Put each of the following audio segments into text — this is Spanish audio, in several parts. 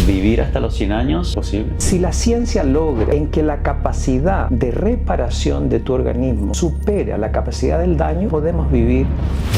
¿Vivir hasta los 100 años? ¿Posible? Si la ciencia logra en que la capacidad de reparación de tu organismo supera la capacidad del daño, podemos vivir.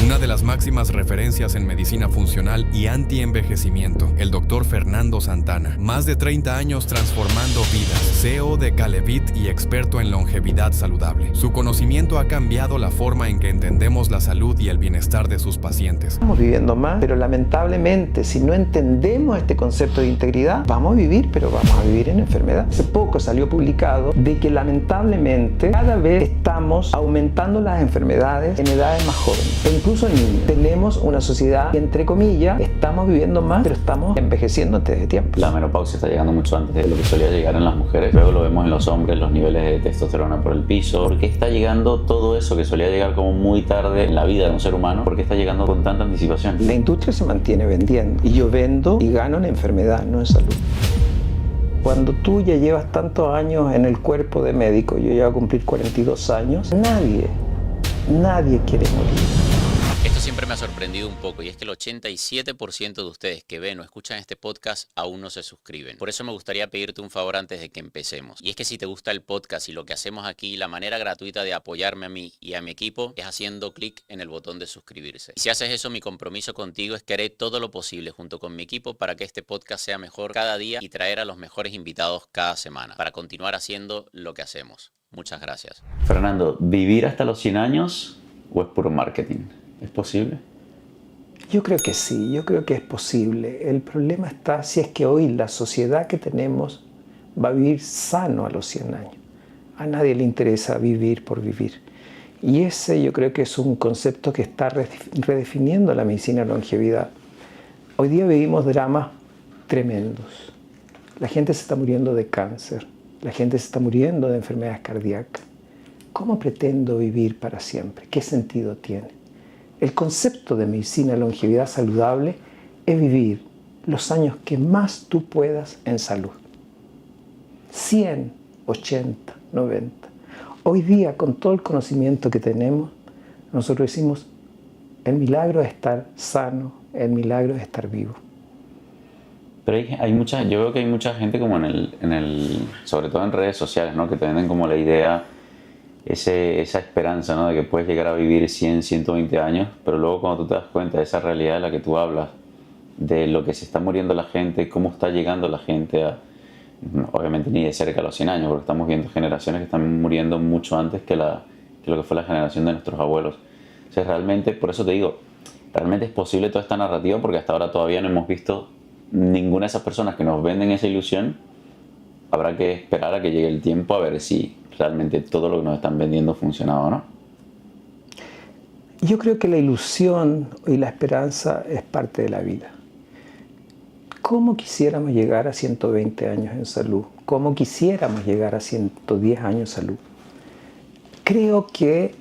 Una de las máximas referencias en medicina funcional y anti-envejecimiento, el Dr. Fernando Santana. Más de 30 años transformando vidas, CEO de Calevit y experto en longevidad saludable. Su conocimiento ha cambiado la forma en que entendemos la salud y el bienestar de sus pacientes. Estamos viviendo más, pero lamentablemente si no entendemos este concepto de integridad, vamos a vivir, pero vamos a vivir en enfermedad. Hace poco salió publicado de que lamentablemente cada vez estamos aumentando las enfermedades en edades más jóvenes, e incluso en niños. Tenemos una sociedad que, entre comillas, estamos viviendo más, pero estamos envejeciendo antes de tiempo. La menopausia está llegando mucho antes de lo que solía llegar en las mujeres. Luego lo vemos en los hombres, los niveles de testosterona por el piso. ¿Por qué está llegando todo eso que solía llegar como muy tarde en la vida de un ser humano? ¿Por qué está llegando con tanta anticipación? La industria se mantiene vendiendo y yo vendo y gano en enfermedad, no en salud. Cuando tú ya llevas tantos años en el cuerpo de médico, yo ya voy a cumplir 42 años, nadie quiere morir. Esto siempre me ha sorprendido un poco y es que el 87% de ustedes que ven o escuchan este podcast aún no se suscriben. Por eso me gustaría pedirte un favor antes de que empecemos. Y es que si te gusta el podcast y lo que hacemos aquí, la manera gratuita de apoyarme a mí y a mi equipo es haciendo clic en el botón de suscribirse. Y si haces eso, mi compromiso contigo es que haré todo lo posible junto con mi equipo para que este podcast sea mejor cada día y traer a los mejores invitados cada semana para continuar haciendo lo que hacemos. Muchas gracias. Fernando, ¿vivir hasta los 100 años o es puro marketing? ¿Es posible? Yo creo que sí, yo creo que es posible. El problema está si es que hoy la sociedad que tenemos va a vivir sano a los 100 años. A nadie le interesa vivir por vivir. Y ese yo creo que es un concepto que está redefiniendo la medicina de longevidad. Hoy día vivimos dramas tremendos. La gente se está muriendo de cáncer, la gente se está muriendo de enfermedades cardíacas. ¿Cómo pretendo vivir para siempre? ¿Qué sentido tiene? El concepto de medicina de longevidad saludable es vivir los años que más tú puedas en salud. 100, 80, 90. Hoy día, con todo el conocimiento que tenemos, nosotros decimos, el milagro es estar sano, el milagro es estar vivo. Pero yo veo que hay mucha gente como sobre todo en redes sociales, ¿no? Que te venden como la idea, esa esperanza, ¿no? De que puedes llegar a vivir 100, 120 años, pero luego cuando tú te das cuenta de esa realidad de la que tú hablas, de lo que se está muriendo la gente, cómo está llegando la gente a, obviamente ni de cerca a los 100 años, porque estamos viendo generaciones que están muriendo mucho antes que lo que fue la generación de nuestros abuelos. O sea, realmente, por eso te digo, realmente es posible toda esta narrativa, porque hasta ahora todavía no hemos visto ninguna de esas personas que nos venden esa ilusión. Habrá que esperar a que llegue el tiempo a ver si realmente todo lo que nos están vendiendo funciona o no. Yo creo que la ilusión y la esperanza es parte de la vida. ¿Cómo quisiéramos llegar a 120 años en salud? ¿Cómo quisiéramos llegar a 110 años en salud? Creo que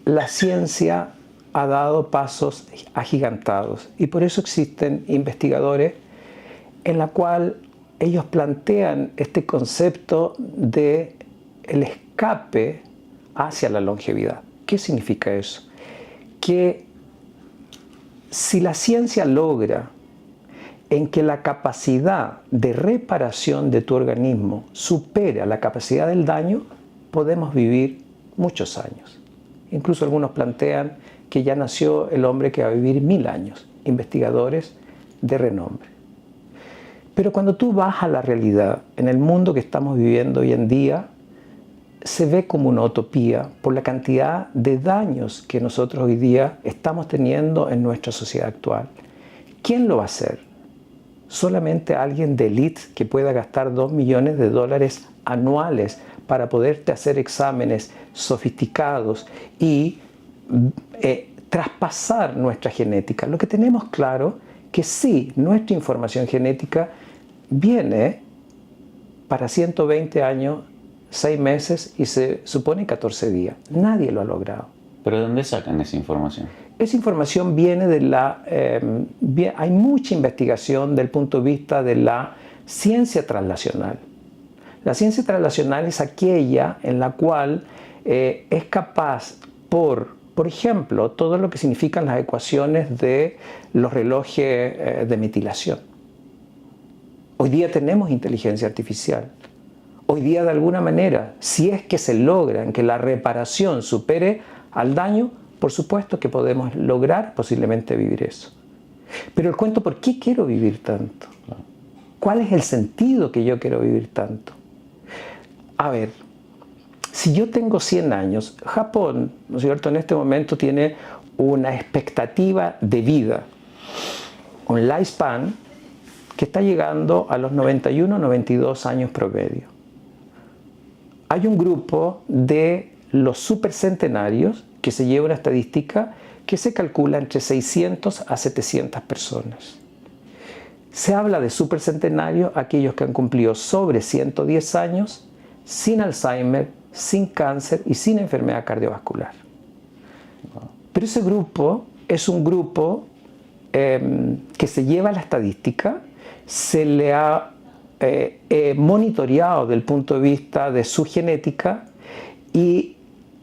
la ciencia ha dado pasos agigantados y por eso existen investigadores en la cual ellos plantean este concepto de el escape hacia la longevidad. ¿Qué significa eso? Que si la ciencia logra en que la capacidad de reparación de tu organismo supera la capacidad del daño, podemos vivir muchos años. Incluso algunos plantean que ya nació el hombre que va a vivir 1000 años, investigadores de renombre. Pero cuando tú vas a la realidad, en el mundo que estamos viviendo hoy en día, se ve como una utopía por la cantidad de daños que nosotros hoy día estamos teniendo en nuestra sociedad actual. ¿Quién lo va a hacer? Solamente alguien de élite que pueda gastar $2 millones anuales para poderte hacer exámenes sofisticados y traspasar nuestra genética. Lo que tenemos claro que sí, nuestra información genética viene para 120 años, 6 meses y se supone 14 días. Nadie lo ha logrado. ¿Pero de dónde sacan esa información? Esa información viene de hay mucha investigación desde el punto de vista de la ciencia translacional. La ciencia translacional es aquella en la cual es capaz, por ejemplo, todo lo que significan las ecuaciones de los relojes de metilación. Hoy Hoy día tenemos inteligencia artificial. Hoy día, de alguna manera, si es que se logra en que la reparación supere al daño, por supuesto que podemos lograr posiblemente vivir eso. Pero el cuento, ¿por qué quiero vivir tanto? ¿Cuál es el sentido que yo quiero vivir tanto? A ver, si yo tengo 100 años, Japón, ¿no es cierto?, en este momento tiene una expectativa de vida, un lifespan que está llegando a los 91, 92 años promedio. Hay un grupo de los supercentenarios que se lleva una estadística que se calcula entre 600 a 700 personas. Se habla de supercentenarios aquellos que han cumplido sobre 110 años, sin Alzheimer, sin cáncer y sin enfermedad cardiovascular. Pero ese grupo es un grupo que se lleva la estadística, se le ha monitoreado desde el punto de vista de su genética, y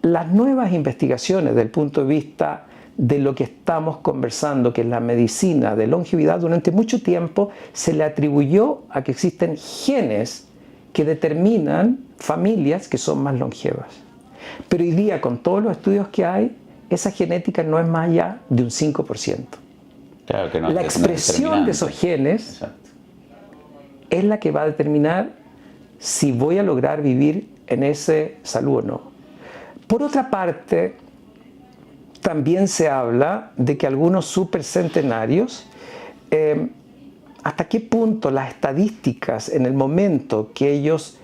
las nuevas investigaciones desde el punto de vista de lo que estamos conversando, que es la medicina de longevidad, durante mucho tiempo se le atribuyó a que existen genes que determinan familias que son más longevas. Pero hoy día, con todos los estudios que hay, esa genética no es más allá de un 5%. Claro que no, la expresión de esos genes, exacto, es la que va a determinar si voy a lograr vivir en ese salud o no. Por otra parte, también se habla de que algunos supercentenarios, hasta qué punto las estadísticas en el momento que ellos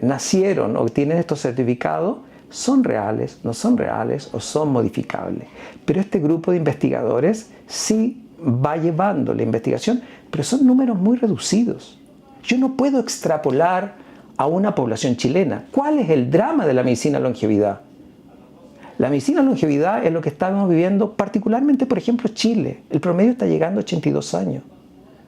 nacieron o tienen estos certificados son reales, no son reales o son modificables. Pero este grupo de investigadores sí va llevando la investigación, pero son números muy reducidos. Yo no puedo extrapolar a una población chilena. ¿Cuál es el drama de la medicina longevidad? La medicina longevidad es lo que estamos viviendo, particularmente, por ejemplo, Chile. El promedio está llegando a 82 años.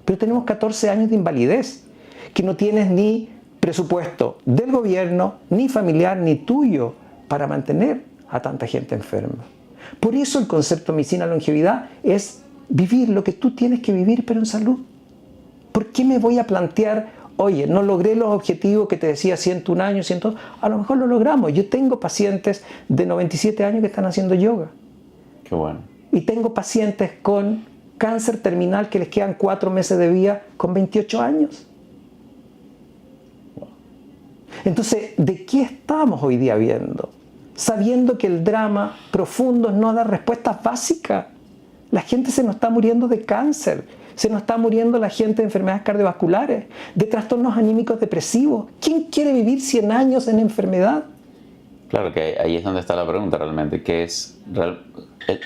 Pero tenemos 14 años de invalidez, que no tienes ni presupuesto del gobierno, ni familiar, ni tuyo, para mantener a tanta gente enferma. Por eso el concepto de medicina longevidad es vivir lo que tú tienes que vivir, pero en salud. ¿Por qué me voy a plantear, oye, no logré los objetivos que te decía 101 años, 102? A lo mejor lo logramos. Yo tengo pacientes de 97 años que están haciendo yoga. Qué bueno. Y tengo pacientes con cáncer terminal que les quedan 4 meses de vida con 28 años. Entonces, ¿de qué estamos hoy día viendo? Sabiendo que el drama profundo no da respuestas básicas. La gente se nos está muriendo de cáncer, se nos está muriendo la gente de enfermedades cardiovasculares, de trastornos anímicos depresivos. ¿Quién quiere vivir 100 años en enfermedad? Claro que ahí es donde está la pregunta realmente, que es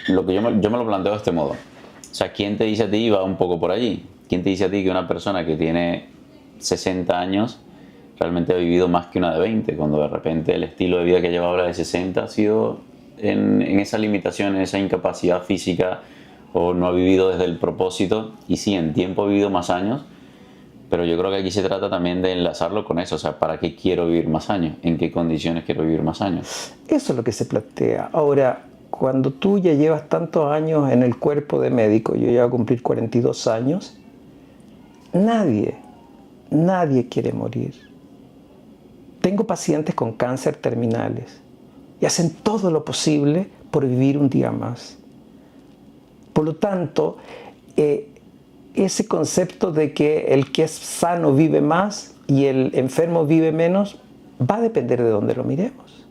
lo que yo me lo planteo de este modo. O sea, ¿quién te dice a ti, va un poco por allí? ¿Quién te dice a ti que una persona que tiene 60 años realmente ha vivido más que una de 20, cuando de repente el estilo de vida que lleva ahora de 60 ha sido en esa limitación, en esa incapacidad física, o no ha vivido desde el propósito? Y sí, en tiempo ha vivido más años, pero yo creo que aquí se trata también de enlazarlo con eso. O sea, ¿para qué quiero vivir más años? ¿En qué condiciones quiero vivir más años? Eso es lo que se plantea. Ahora, cuando tú ya llevas tantos años en el cuerpo de médico, yo ya voy a cumplir 42 años, nadie quiere morir. Tengo pacientes con cáncer terminales y hacen todo lo posible por vivir un día más. Por lo tanto, ese concepto de que el que es sano vive más y el enfermo vive menos va a depender de dónde lo miremos.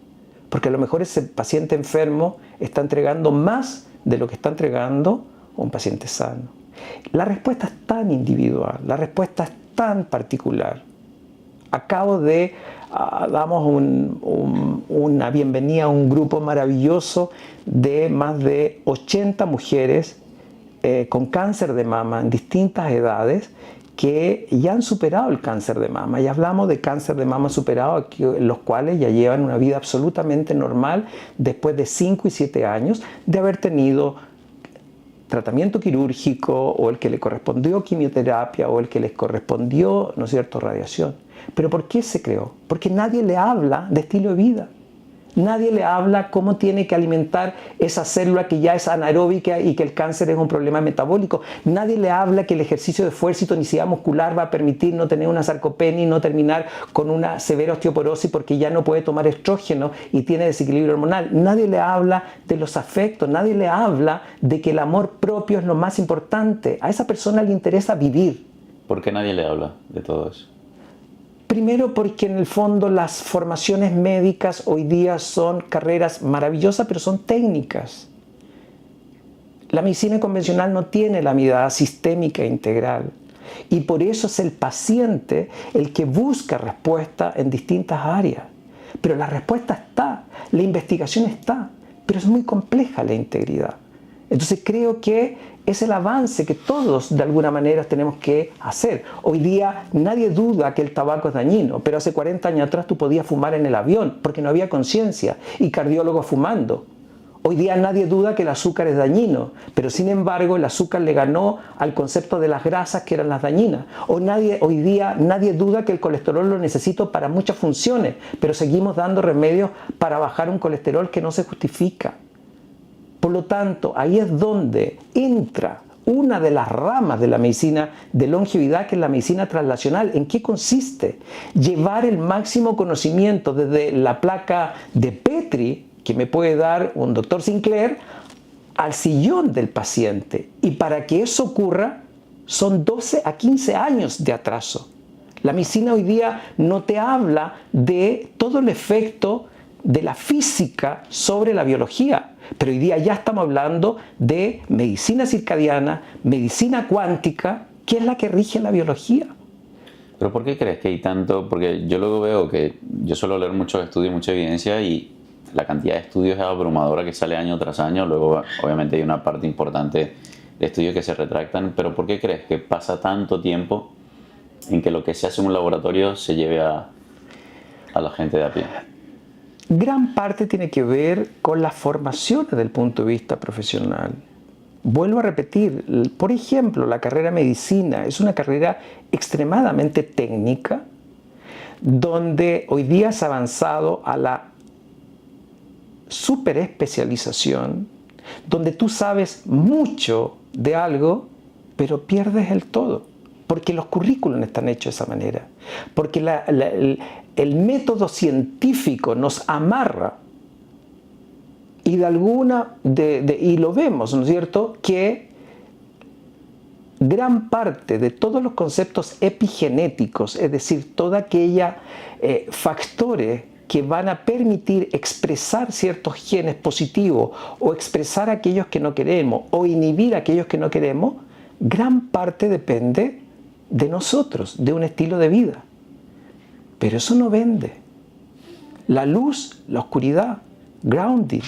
Porque a lo mejor ese paciente enfermo está entregando más de lo que está entregando un paciente sano. La respuesta es tan individual, la respuesta es tan particular. Acabo de damos una bienvenida a un grupo maravilloso de más de 80 mujeres con cáncer de mama en distintas edades que ya han superado el cáncer de mama. Y hablamos de cáncer de mama superado, los cuales ya llevan una vida absolutamente normal después de 5 y 7 años de haber tenido tratamiento quirúrgico, o el que le correspondió quimioterapia, o el que les correspondió, ¿no es cierto?, radiación. ¿Pero por qué se creó? Porque nadie le habla de estilo de vida. Nadie le habla cómo tiene que alimentar esa célula que ya es anaeróbica y que el cáncer es un problema metabólico. Nadie le habla que el ejercicio de fuerza y tonicidad muscular va a permitir no tener una sarcopenia y no terminar con una severa osteoporosis porque ya no puede tomar estrógeno y tiene desequilibrio hormonal. Nadie le habla de los afectos, nadie le habla de que el amor propio es lo más importante. A esa persona le interesa vivir. ¿Por qué nadie le habla de todo eso? Primero porque en el fondo las formaciones médicas hoy día son carreras maravillosas, pero son técnicas. La medicina convencional no tiene la mirada sistémica e integral. Y por eso es el paciente el que busca respuesta en distintas áreas. Pero la respuesta está, la investigación está, pero es muy compleja la integridad. Entonces creo que es el avance que todos de alguna manera tenemos que hacer. Hoy día nadie duda que el tabaco es dañino, pero hace 40 años atrás tú podías fumar en el avión porque no había conciencia y cardiólogos fumando. Hoy día nadie duda que el azúcar es dañino, pero sin embargo el azúcar le ganó al concepto de las grasas que eran las dañinas. Hoy día nadie duda que el colesterol lo necesito para muchas funciones, pero seguimos dando remedios para bajar un colesterol que no se justifica. Por lo tanto, ahí es donde entra una de las ramas de la medicina de longevidad, que es la medicina translacional. ¿En qué consiste? Llevar el máximo conocimiento desde la placa de Petri, que me puede dar un doctor Sinclair, al sillón del paciente. Y para que eso ocurra, son 12 a 15 años de atraso. La medicina hoy día no te habla de todo el efecto de la física sobre la biología, pero hoy día ya estamos hablando de medicina circadiana, medicina cuántica, que es la que rige la biología. ¿Pero por qué crees que hay tanto? Porque yo luego veo que yo suelo leer muchos estudios, mucha evidencia, y la cantidad de estudios es abrumadora que sale año tras año. Luego obviamente hay una parte importante de estudios que se retractan, pero ¿por qué crees que pasa tanto tiempo en que lo que se hace en un laboratorio se lleve a la gente de a pie? Gran parte tiene que ver con la formación desde el punto de vista profesional. Vuelvo a repetir, por ejemplo, la carrera de medicina es una carrera extremadamente técnica, donde hoy día se ha avanzado a la superespecialización, donde tú sabes mucho de algo, pero pierdes el todo, porque los currículums están hechos de esa manera, porque el método científico nos amarra y y lo vemos, ¿no es cierto?, que gran parte de todos los conceptos epigenéticos, es decir, toda aquella factores que van a permitir expresar ciertos genes positivos o expresar aquellos que no queremos o inhibir aquellos que no queremos, gran parte depende de nosotros, de un estilo de vida. Pero eso no vende. La luz, la oscuridad, grounding,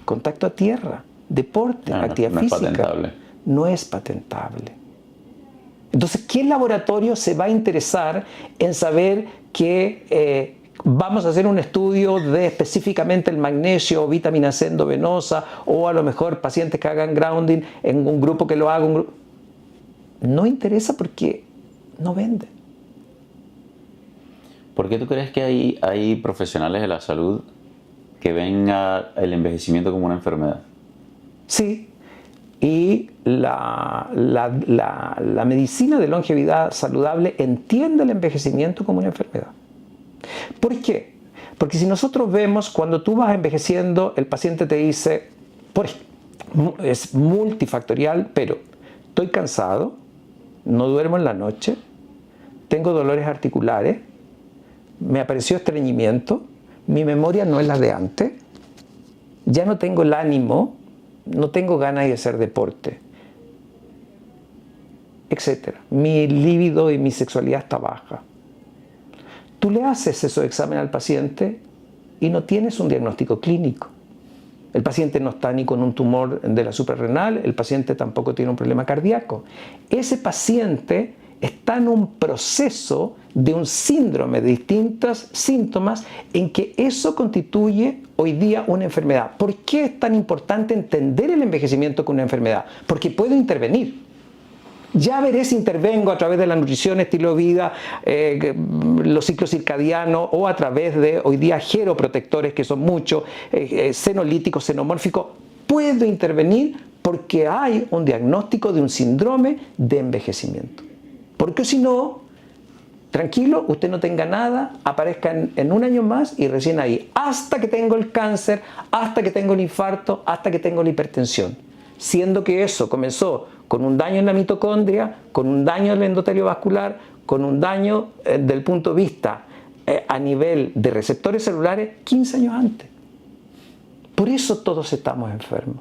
contacto a tierra, deporte, actividad física, no es patentable. Entonces, ¿qué laboratorio se va a interesar en saber que vamos a hacer un estudio de específicamente el magnesio o vitamina C endovenosa, o a lo mejor pacientes que hagan grounding en un grupo que lo haga? No interesa porque no vende. ¿Por qué tú crees que hay profesionales de la salud que ven el envejecimiento como una enfermedad? Sí, y la medicina de longevidad saludable entiende el envejecimiento como una enfermedad. ¿Por qué? Porque si nosotros vemos, cuando tú vas envejeciendo, el paciente te dice, es multifactorial, pero estoy cansado, no duermo en la noche, tengo dolores articulares, me apareció estreñimiento, mi memoria no es la de antes, ya no tengo el ánimo, no tengo ganas de hacer deporte, etc. Mi libido y mi sexualidad está baja. Tú le haces esos exámenes al paciente y no tienes un diagnóstico clínico. El paciente no está ni con un tumor de la suprarrenal, el paciente tampoco tiene un problema cardíaco. Ese paciente está en un proceso de un síndrome de distintos síntomas en que eso constituye hoy día una enfermedad. ¿Por qué es tan importante entender el envejecimiento como una enfermedad? Porque puedo intervenir. Ya veré si intervengo a través de la nutrición, estilo de vida, los ciclos circadianos o a través de, hoy día, geroprotectores, que son muchos, senolíticos, xenomórficos. Puedo intervenir porque hay un diagnóstico de un síndrome de envejecimiento. Porque si no, tranquilo, usted no tenga nada, aparezca en un año más y recién ahí, hasta que tengo el cáncer, hasta que tengo el infarto, hasta que tengo la hipertensión. Siendo que eso comenzó con un daño en la mitocondria, con un daño en el endotelio vascular, con un daño del punto de vista a nivel de receptores celulares 15 años antes. Por eso todos estamos enfermos.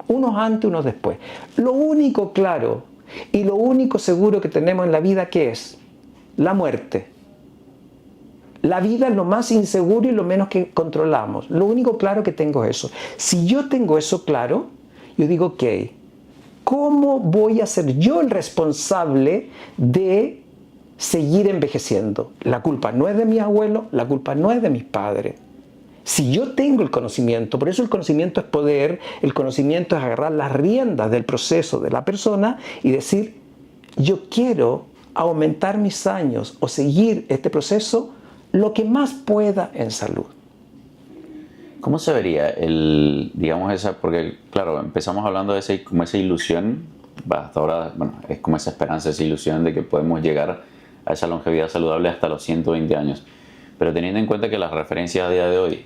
Unos antes, unos después. Lo único claro y lo único seguro que tenemos en la vida, ¿qué es? La muerte. La vida es lo más inseguro y lo menos que controlamos. Lo único claro que tengo es eso. Si yo tengo eso claro, yo digo, ok, ¿cómo voy a ser yo el responsable de seguir envejeciendo? La culpa no es de mis abuelos, la culpa no es de mis padres. Si yo tengo el conocimiento, por eso el conocimiento es poder, el conocimiento es agarrar las riendas del proceso de la persona y decir, yo quiero aumentar mis años o seguir este proceso lo que más pueda en salud. ¿Cómo se vería digamos, porque claro, empezamos hablando de como esa ilusión, hasta ahora, bueno, es como esa esperanza, esa ilusión de que podemos llegar a esa longevidad saludable hasta los 120 años. Pero teniendo en cuenta que las referencias a día de hoy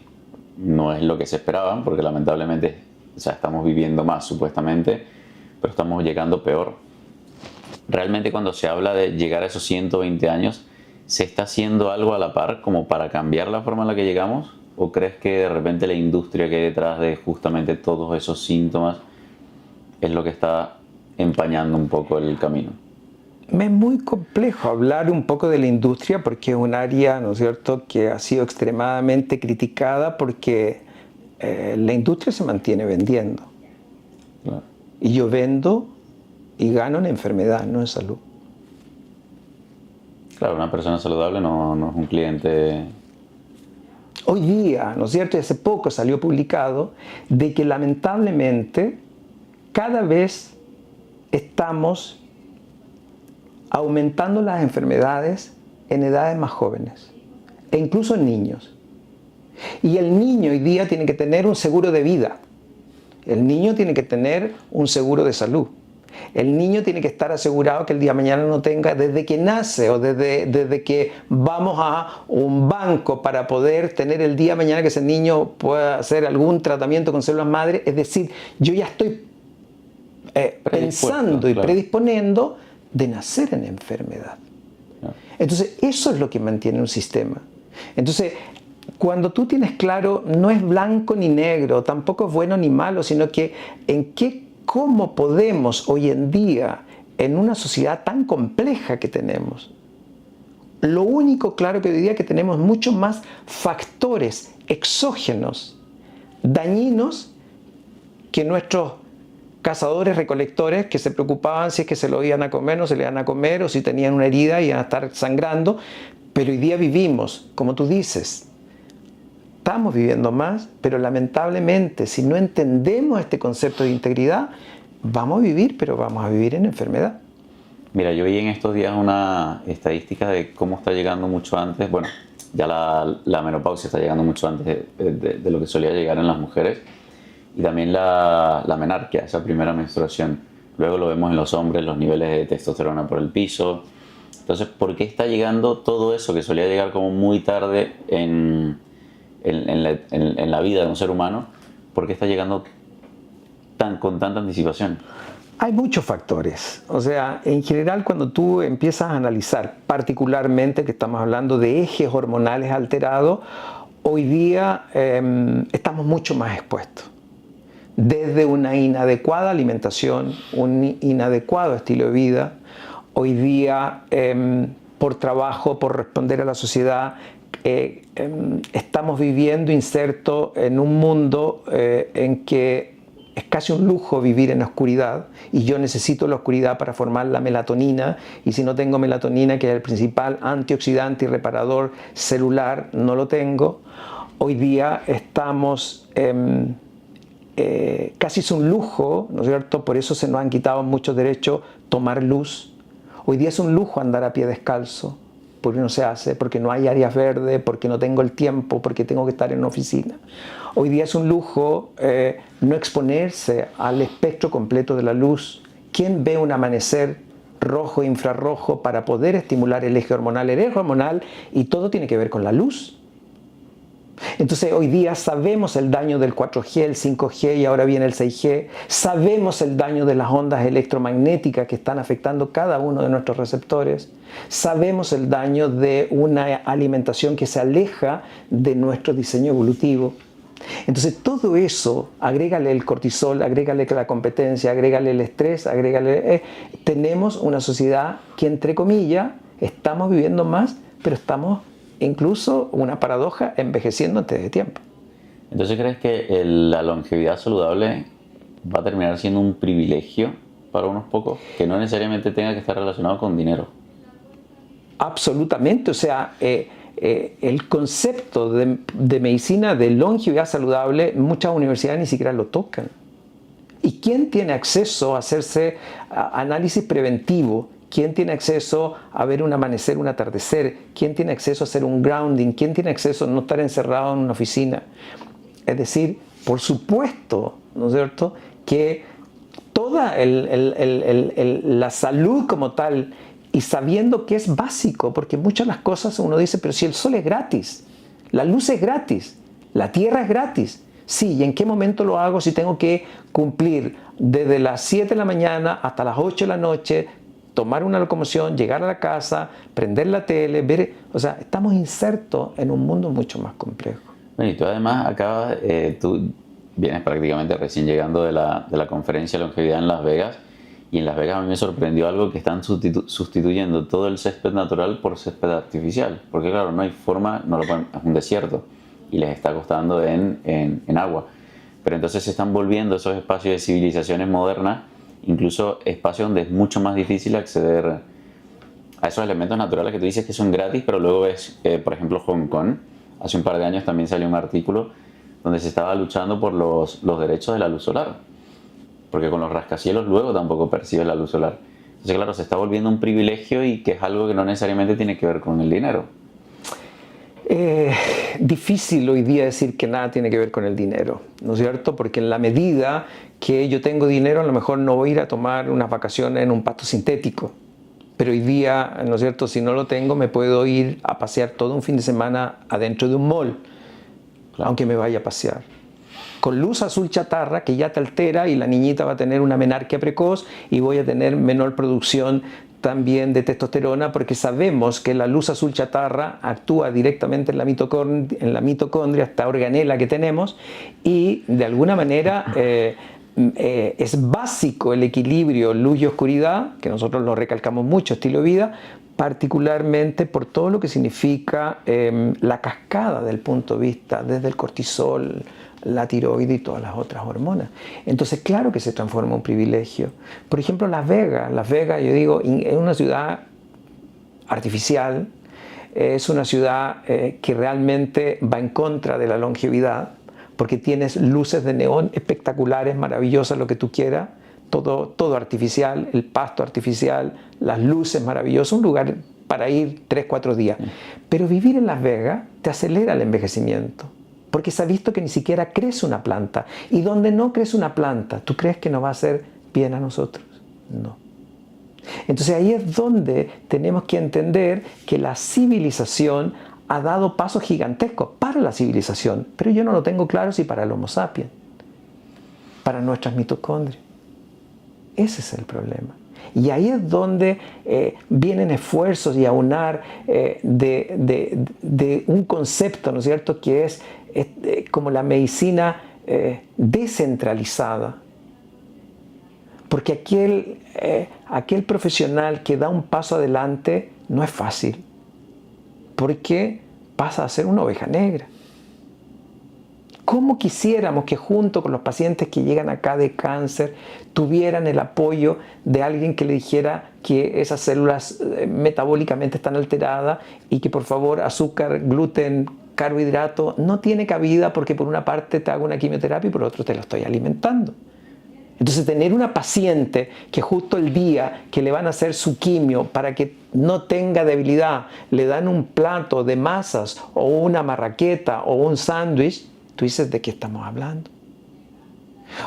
no es lo que se esperaban, porque lamentablemente, o sea, estamos viviendo más supuestamente, pero estamos llegando peor. Realmente cuando se habla de llegar a esos 120 años, ¿se está haciendo algo a la par como para cambiar la forma en la que llegamos? ¿O crees que de repente la industria que hay detrás de justamente todos esos síntomas es lo que está empañando un poco el camino? Me es muy complejo hablar un poco de la industria porque es un área, ¿no es cierto?, que ha sido extremadamente criticada porque la industria se mantiene vendiendo. Claro. Y yo vendo y gano en enfermedad, no en salud. Claro, una persona saludable no es un cliente. Hoy día, ¿no es cierto?, y hace poco salió publicado de que lamentablemente cada vez estamos aumentando las enfermedades en edades más jóvenes e incluso en niños. Y el niño hoy día tiene que tener un seguro de vida. El niño tiene que tener un seguro de salud. El niño tiene que estar asegurado que el día de mañana no tenga, desde que nace o desde que vamos a un banco para poder tener el día de mañana que ese niño pueda hacer algún tratamiento con células madre. Es decir, yo ya estoy pensando y predisponiendo de nacer en enfermedad. Entonces, eso es lo que mantiene un sistema. Entonces, cuando tú tienes claro, no es blanco ni negro, tampoco es bueno ni malo, sino que cómo podemos hoy en día, en una sociedad tan compleja que tenemos, lo único claro que hoy día que tenemos muchos más factores exógenos, dañinos, que nuestros cazadores recolectores que se preocupaban si es que se lo iban a comer, no se le iban a comer, o si tenían una herida y iban a estar sangrando. Pero hoy día vivimos, como tú dices, estamos viviendo más, pero lamentablemente si no entendemos este concepto de integridad, vamos a vivir, pero vamos a vivir en enfermedad. Mira, yo vi en estos días una estadística de cómo está llegando mucho antes, bueno, ya la menopausia está llegando mucho antes de lo que solía llegar en las mujeres, y también la menarquia, esa primera menstruación. Luego lo vemos en los hombres, los niveles de testosterona por el piso. Entonces, ¿por qué está llegando todo eso que solía llegar como muy tarde en la vida de un ser humano? ¿Por qué está llegando con tanta anticipación? Hay muchos factores. O sea, en general, cuando tú empiezas a analizar, particularmente que estamos hablando de ejes hormonales alterados, hoy día estamos mucho más expuestos. Desde una inadecuada alimentación, un inadecuado estilo de vida, hoy día por trabajo, por responder a la sociedad, estamos viviendo insertos en un mundo en que es casi un lujo vivir en la oscuridad, y yo necesito la oscuridad para formar la melatonina, y si no tengo melatonina, que es el principal antioxidante y reparador celular, no lo tengo. Hoy día estamos casi es un lujo, ¿no es cierto? Por eso se nos han quitado muchos derechos, tomar luz. Hoy día es un lujo andar a pie descalzo, porque no se hace, porque no hay áreas verdes, porque no tengo el tiempo, porque tengo que estar en una oficina. Hoy día es un lujo no exponerse al espectro completo de la luz. ¿Quién ve un amanecer rojo e infrarrojo para poder estimular el eje hormonal? El eje hormonal y todo tiene que ver con la luz. Entonces hoy día sabemos el daño del 4G, el 5G y ahora viene el 6G. Sabemos el daño de las ondas electromagnéticas que están afectando cada uno de nuestros receptores. Sabemos el daño de una alimentación que se aleja de nuestro diseño evolutivo. Entonces todo eso, agrégale el cortisol, agrégale la competencia, agrégale el estrés, tenemos una sociedad que, entre comillas, estamos viviendo más, pero estamos incluso, una paradoja, envejeciendo antes de tiempo. Entonces, ¿crees que la longevidad saludable va a terminar siendo un privilegio para unos pocos, que no necesariamente tenga que estar relacionado con dinero? Absolutamente, o sea, el concepto de medicina de longevidad saludable, muchas universidades ni siquiera lo tocan. ¿Y quién tiene acceso a hacerse análisis preventivo? ¿Quién tiene acceso a ver un amanecer, un atardecer? ¿Quién tiene acceso a hacer un grounding? ¿Quién tiene acceso a no estar encerrado en una oficina? Es decir, por supuesto, ¿no es cierto?, que toda la salud como tal, y sabiendo que es básico, porque muchas de las cosas uno dice, pero si el sol es gratis, la luz es gratis, la tierra es gratis. Sí, ¿y en qué momento lo hago si tengo que cumplir desde las 7 de la mañana hasta las 8 de la noche, tomar una locomoción, llegar a la casa, prender la tele, ver? O sea, estamos insertos en un mundo mucho más complejo. Bueno, y tú además acabas, tú vienes prácticamente recién llegando de la conferencia de longevidad en Las Vegas, y en Las Vegas a mí me sorprendió algo, que están sustituyendo todo el césped natural por césped artificial, porque claro, no hay forma, es un desierto y les está costando en agua, pero entonces se están volviendo esos espacios de civilizaciones modernas, incluso espacios donde es mucho más difícil acceder a esos elementos naturales que tú dices que son gratis, pero luego ves, por ejemplo, Hong Kong. Hace un par de años también salió un artículo donde se estaba luchando por los derechos de la luz solar, porque con los rascacielos luego tampoco percibes la luz solar. Entonces, claro, se está volviendo un privilegio, y que es algo que no necesariamente tiene que ver con el dinero. Difícil hoy día decir que nada tiene que ver con el dinero, ¿no es cierto? Porque en la medida que yo tengo dinero, a lo mejor no voy a ir a tomar unas vacaciones en un pasto sintético, pero hoy día, ¿no es cierto?, si no lo tengo, me puedo ir a pasear todo un fin de semana adentro de un mall, claro, aunque me vaya a pasear. Con luz azul chatarra que ya te altera, y la niñita va a tener una menarquia precoz y voy a tener menor producción también de testosterona, porque sabemos que la luz azul chatarra actúa directamente en la mitocondria, esta organela que tenemos, y de alguna manera es básico el equilibrio luz y oscuridad, que nosotros lo recalcamos mucho, estilo de vida, particularmente por todo lo que significa la cascada del punto de vista desde el cortisol, la tiroides y todas las otras hormonas. Entonces, claro que se transforma en un privilegio. Por ejemplo, Las Vegas, yo digo, es una ciudad artificial, es una ciudad que realmente va en contra de la longevidad, porque tienes luces de neón espectaculares, maravillosas, lo que tú quieras, todo artificial, el pasto artificial, las luces maravillosas, un lugar para ir 3-4 días. Pero vivir en Las Vegas te acelera el envejecimiento, porque se ha visto que ni siquiera crece una planta. Y donde no crece una planta, ¿tú crees que nos va a hacer bien a nosotros? No. Entonces ahí es donde tenemos que entender que la civilización ha dado pasos gigantescos para la civilización, pero yo no lo tengo claro si para el Homo sapiens, para nuestras mitocondrias. Ese es el problema. Y ahí es donde vienen esfuerzos y aunar de un concepto, ¿no es cierto?, que es como la medicina descentralizada. Porque aquel profesional que da un paso adelante no es fácil, porque pasa a ser una oveja negra. ¿Cómo quisiéramos que junto con los pacientes que llegan acá de cáncer tuvieran el apoyo de alguien que le dijera que esas células metabólicamente están alteradas y que por favor azúcar, gluten, carbohidrato no tiene cabida, porque por una parte te hago una quimioterapia y por otra te lo estoy alimentando? Entonces tener una paciente que justo el día que le van a hacer su quimio para que no tenga debilidad, le dan un plato de masas o una marraqueta o un sándwich, tú dices, ¿de qué estamos hablando?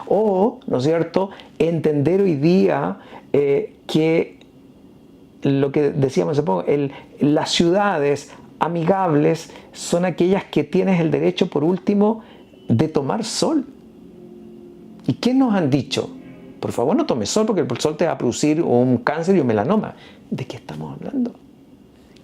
O, ¿no es cierto?, entender hoy día que lo que decíamos hace poco, las ciudades amigables son aquellas que tienes el derecho, por último, de tomar sol. ¿Y qué nos han dicho? Por favor, no tomes sol porque el sol te va a producir un cáncer y un melanoma. ¿De qué estamos hablando?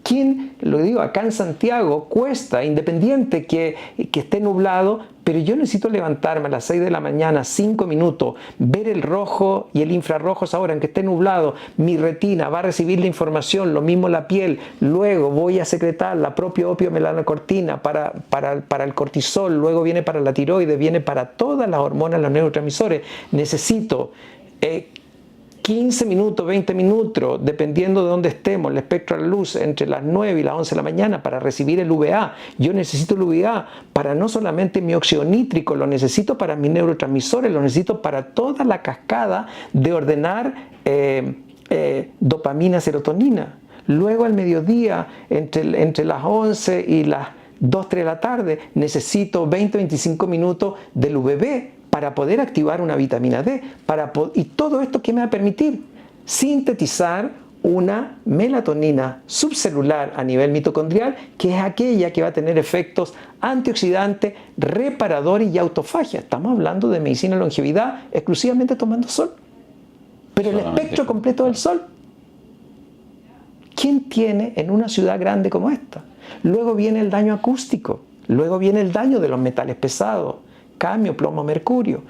¿Quién, lo digo, acá en Santiago cuesta, independiente que esté nublado, pero yo necesito levantarme a las 6 de la mañana, 5 minutos, ver el rojo y el infrarrojo esa hora, aunque esté nublado, mi retina va a recibir la información, lo mismo la piel, luego voy a secretar la propia opiomelanocortina para el cortisol, luego viene para la tiroides, viene para todas las hormonas, los neurotransmisores. Necesito 15 minutos, 20 minutos, dependiendo de dónde estemos, el espectro de la luz entre las 9 y las 11 de la mañana para recibir el UVA. Yo necesito el UVA para no solamente mi óxido nítrico, lo necesito para mis neurotransmisores, lo necesito para toda la cascada de ordenar dopamina, serotonina. Luego al mediodía, entre las 11 y las 2, 3 de la tarde, necesito 20, 25 minutos del UVB para poder activar una vitamina D. Y todo esto, ¿qué me va a permitir? Sintetizar una melatonina subcelular a nivel mitocondrial, que es aquella que va a tener efectos antioxidantes, reparadores y autofagia. Estamos hablando de medicina de longevidad exclusivamente tomando sol. Pero el espectro completo del sol. ¿Quién tiene en una ciudad grande como esta? Luego viene el daño acústico, luego viene el daño de los metales pesados, cadmio, plomo, mercurio,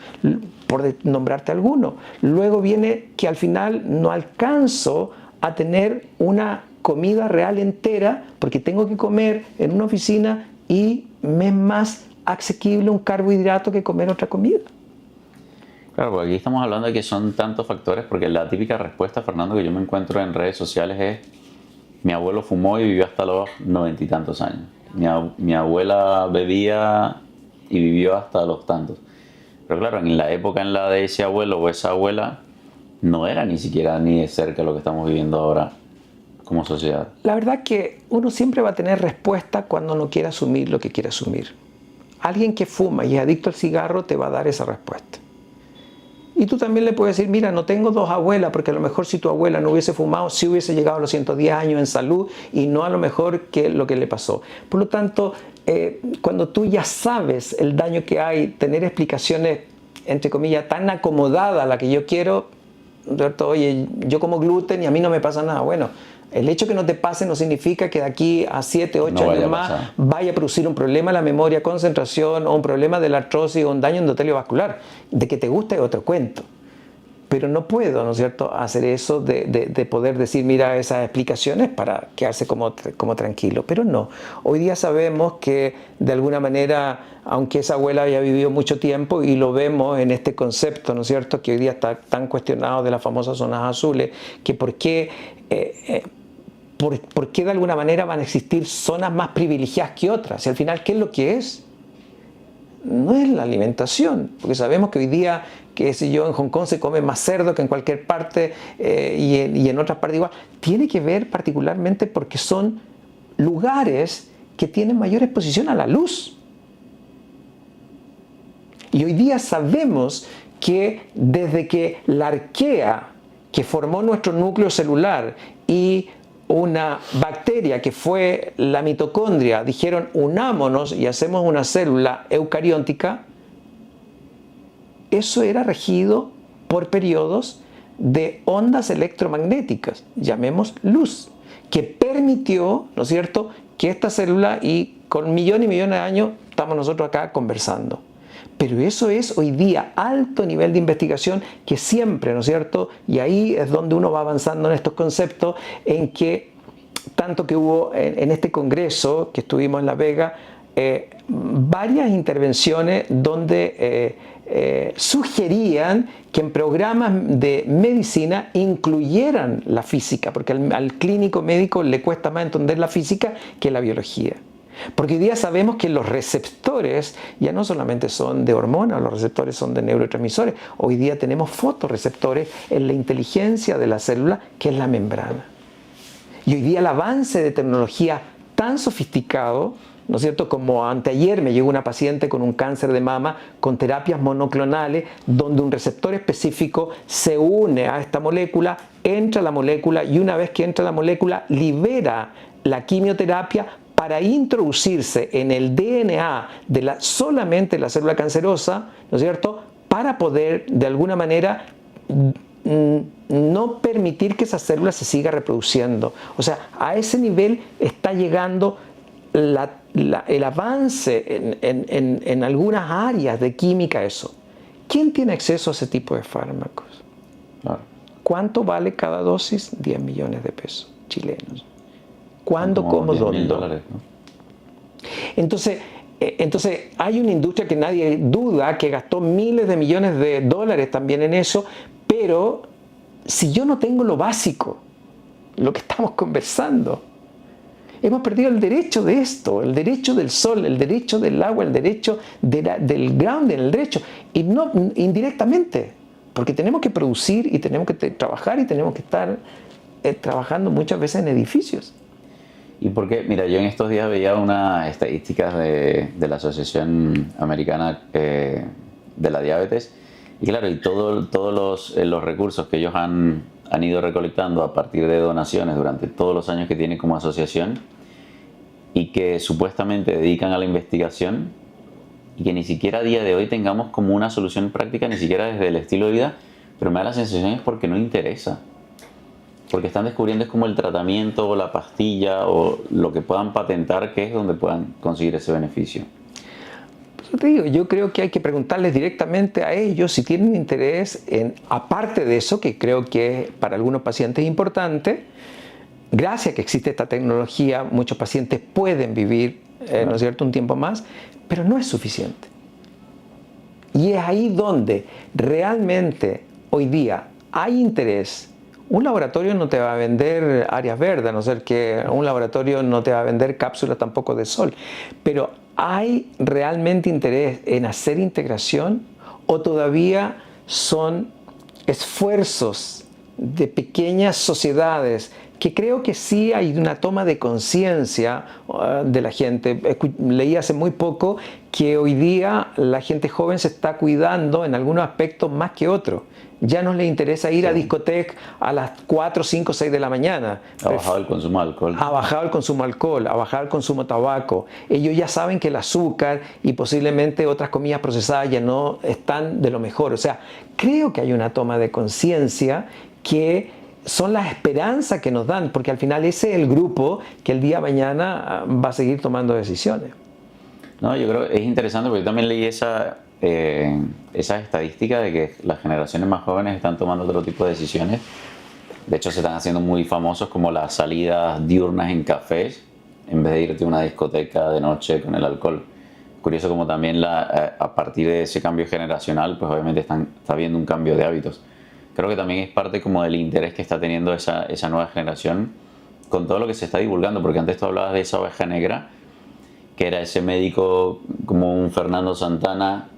por nombrarte alguno. Luego viene que al final no alcanzo a tener una comida real entera porque tengo que comer en una oficina y me es más asequible un carbohidrato que comer otra comida. Claro, porque aquí estamos hablando de que son tantos factores, porque la típica respuesta, Fernando, que yo me encuentro en redes sociales es: mi abuelo fumó y vivió hasta los 90 y tantos años. Mi abuela bebía y vivió hasta los tantos. Pero claro, en la época en la de ese abuelo o esa abuela, no era ni siquiera ni de cerca lo que estamos viviendo ahora como sociedad. La verdad que uno siempre va a tener respuesta cuando no quiere asumir lo que quiere asumir. Alguien que fuma y es adicto al cigarro te va a dar esa respuesta. Y tú también le puedes decir, mira, no tengo dos abuelas, porque a lo mejor si tu abuela no hubiese fumado, sí hubiese llegado a los 110 años en salud y no a lo mejor que lo que le pasó. Por lo tanto, cuando tú ya sabes el daño que hay, tener explicaciones, entre comillas, tan acomodadas a la que yo quiero, ¿cierto? Oye, yo como gluten y a mí no me pasa nada. Bueno, el hecho que no te pase no significa que de aquí a 7, 8 años más vaya a producir un problema en la memoria, concentración, o un problema de la artrosis o un daño endotelio vascular. De que te guste es otro cuento. Pero no puedo, ¿no es cierto?, hacer eso de poder decir, mira, esas explicaciones para quedarse como tranquilo. Pero no. Hoy día sabemos que de alguna manera, aunque esa abuela haya vivido mucho tiempo, y lo vemos en este concepto, ¿no es cierto?, que hoy día está tan cuestionado de las famosas zonas azules, que por qué de alguna manera van a existir zonas más privilegiadas que otras. Y al final, ¿qué es lo que es? No es la alimentación, porque sabemos que hoy día, qué sé yo, en Hong Kong se come más cerdo que en cualquier parte y en otras partes igual. Tiene que ver particularmente porque son lugares que tienen mayor exposición a la luz. Y hoy día sabemos que desde que la arquea que formó nuestro núcleo celular y una bacteria que fue la mitocondria dijeron unámonos y hacemos una célula eucariótica, eso era regido por periodos de ondas electromagnéticas, llamemos luz, que permitió, ¿no es cierto?, que esta célula, y con millones y millones de años estamos nosotros acá conversando. Pero eso es hoy día alto nivel de investigación que siempre, ¿no es cierto? Y ahí es donde uno va avanzando en estos conceptos, en que tanto que hubo en este congreso que estuvimos en La Vega, varias intervenciones donde sugerían que en programas de medicina incluyeran la física, porque al clínico médico le cuesta más entender la física que la biología. Porque hoy día sabemos que los receptores ya no solamente son de hormonas, los receptores son de neurotransmisores. Hoy día tenemos fotorreceptores en la inteligencia de la célula, que es la membrana. Y hoy día el avance de tecnología tan sofisticado, ¿no es cierto? Como anteayer me llegó una paciente con un cáncer de mama con terapias monoclonales, donde un receptor específico se une a esta molécula, entra la molécula y una vez que entra la molécula libera la quimioterapia para introducirse en el DNA de solamente la célula cancerosa, ¿no es cierto?, para poder de alguna manera no permitir que esa célula se siga reproduciendo. O sea, a ese nivel está llegando el avance en algunas áreas de química, eso. ¿Quién tiene acceso a ese tipo de fármacos? Claro. ¿Cuánto vale cada dosis? 10 millones de pesos chilenos. ¿Cuándo, cómo, dónde? $10,000, ¿no? Entonces hay una industria que nadie duda que gastó miles de millones de dólares también en eso, pero si yo no tengo lo básico, lo que estamos conversando, hemos perdido el derecho de esto, el derecho del sol, el derecho del agua, el derecho del grounding, el derecho, y no indirectamente, porque tenemos que producir y tenemos que trabajar y tenemos que estar trabajando muchas veces en edificios. Y porque, mira, yo en estos días veía unas estadísticas de la Asociación Americana de la Diabetes, y claro, y todos los recursos que ellos han ido recolectando a partir de donaciones durante todos los años que tienen como asociación, y que supuestamente dedican a la investigación, y que ni siquiera a día de hoy tengamos como una solución práctica, ni siquiera desde el estilo de vida, pero me da la sensación es porque no interesa. Porque están descubriendo es como el tratamiento o la pastilla o lo que puedan patentar, que es donde puedan conseguir ese beneficio. Pues te digo, yo creo que hay que preguntarles directamente a ellos si tienen interés en, aparte de eso, que creo que para algunos pacientes es importante, gracias a que existe esta tecnología, muchos pacientes pueden vivir, ¿no es cierto?, un tiempo más, pero no es suficiente. Y es ahí donde realmente hoy día hay interés. Un laboratorio no te va a vender áreas verdes, a no ser que un laboratorio no te va a vender cápsulas tampoco de sol. Pero ¿hay realmente interés en hacer integración o todavía son esfuerzos de pequeñas sociedades que creo que sí hay una toma de conciencia de la gente? Leí hace muy poco que hoy día la gente joven se está cuidando en algunos aspectos más que otros. Ya no les interesa ir a discoteca a las 4, 5, 6 de la mañana. Ha bajado el consumo de alcohol. Ha bajado el consumo de alcohol, ha bajado el consumo de tabaco. Ellos ya saben que el azúcar y posiblemente otras comidas procesadas ya no están de lo mejor. O sea, creo que hay una toma de conciencia que son las esperanzas que nos dan, porque al final ese es el grupo que el día de mañana va a seguir tomando decisiones. No, yo creo que es interesante porque yo también leí esa estadística de que las generaciones más jóvenes están tomando otro tipo de decisiones. De hecho, se están haciendo muy famosos como las salidas diurnas en cafés en vez de irte a una discoteca de noche con el alcohol. Curioso como también a partir de ese cambio generacional, pues obviamente está habiendo un cambio de hábitos. Creo que también es parte como del interés que está teniendo esa nueva generación con todo lo que se está divulgando, porque antes tú hablabas de esa oveja negra, que era ese médico como un Fernando Santana,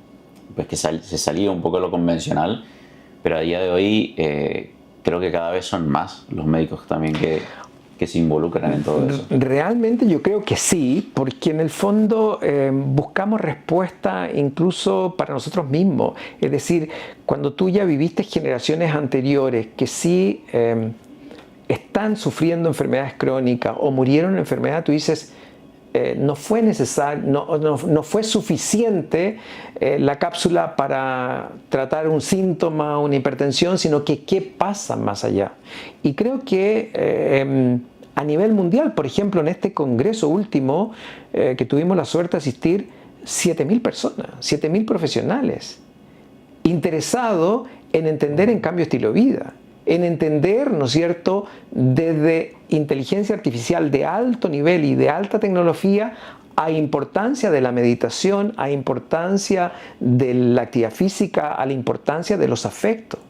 pues que se salía un poco de lo convencional, pero a día de hoy creo que cada vez son más los médicos también que se involucran en todo eso. Realmente yo creo que sí, porque en el fondo buscamos respuesta incluso para nosotros mismos. Es decir, cuando tú ya viviste generaciones anteriores que sí están sufriendo enfermedades crónicas o murieron de enfermedad, tú dices, no fue necesario, no fue suficiente la cápsula para tratar un síntoma, una hipertensión, sino que qué pasa más allá. Y creo que a nivel mundial, por ejemplo, en este congreso último que tuvimos la suerte de asistir, 7.000 personas, 7.000 profesionales interesados en entender en cambio estilo de vida, en entender, ¿no es cierto?, desde inteligencia artificial de alto nivel y de alta tecnología a importancia de la meditación, a importancia de la actividad física, a la importancia de los afectos.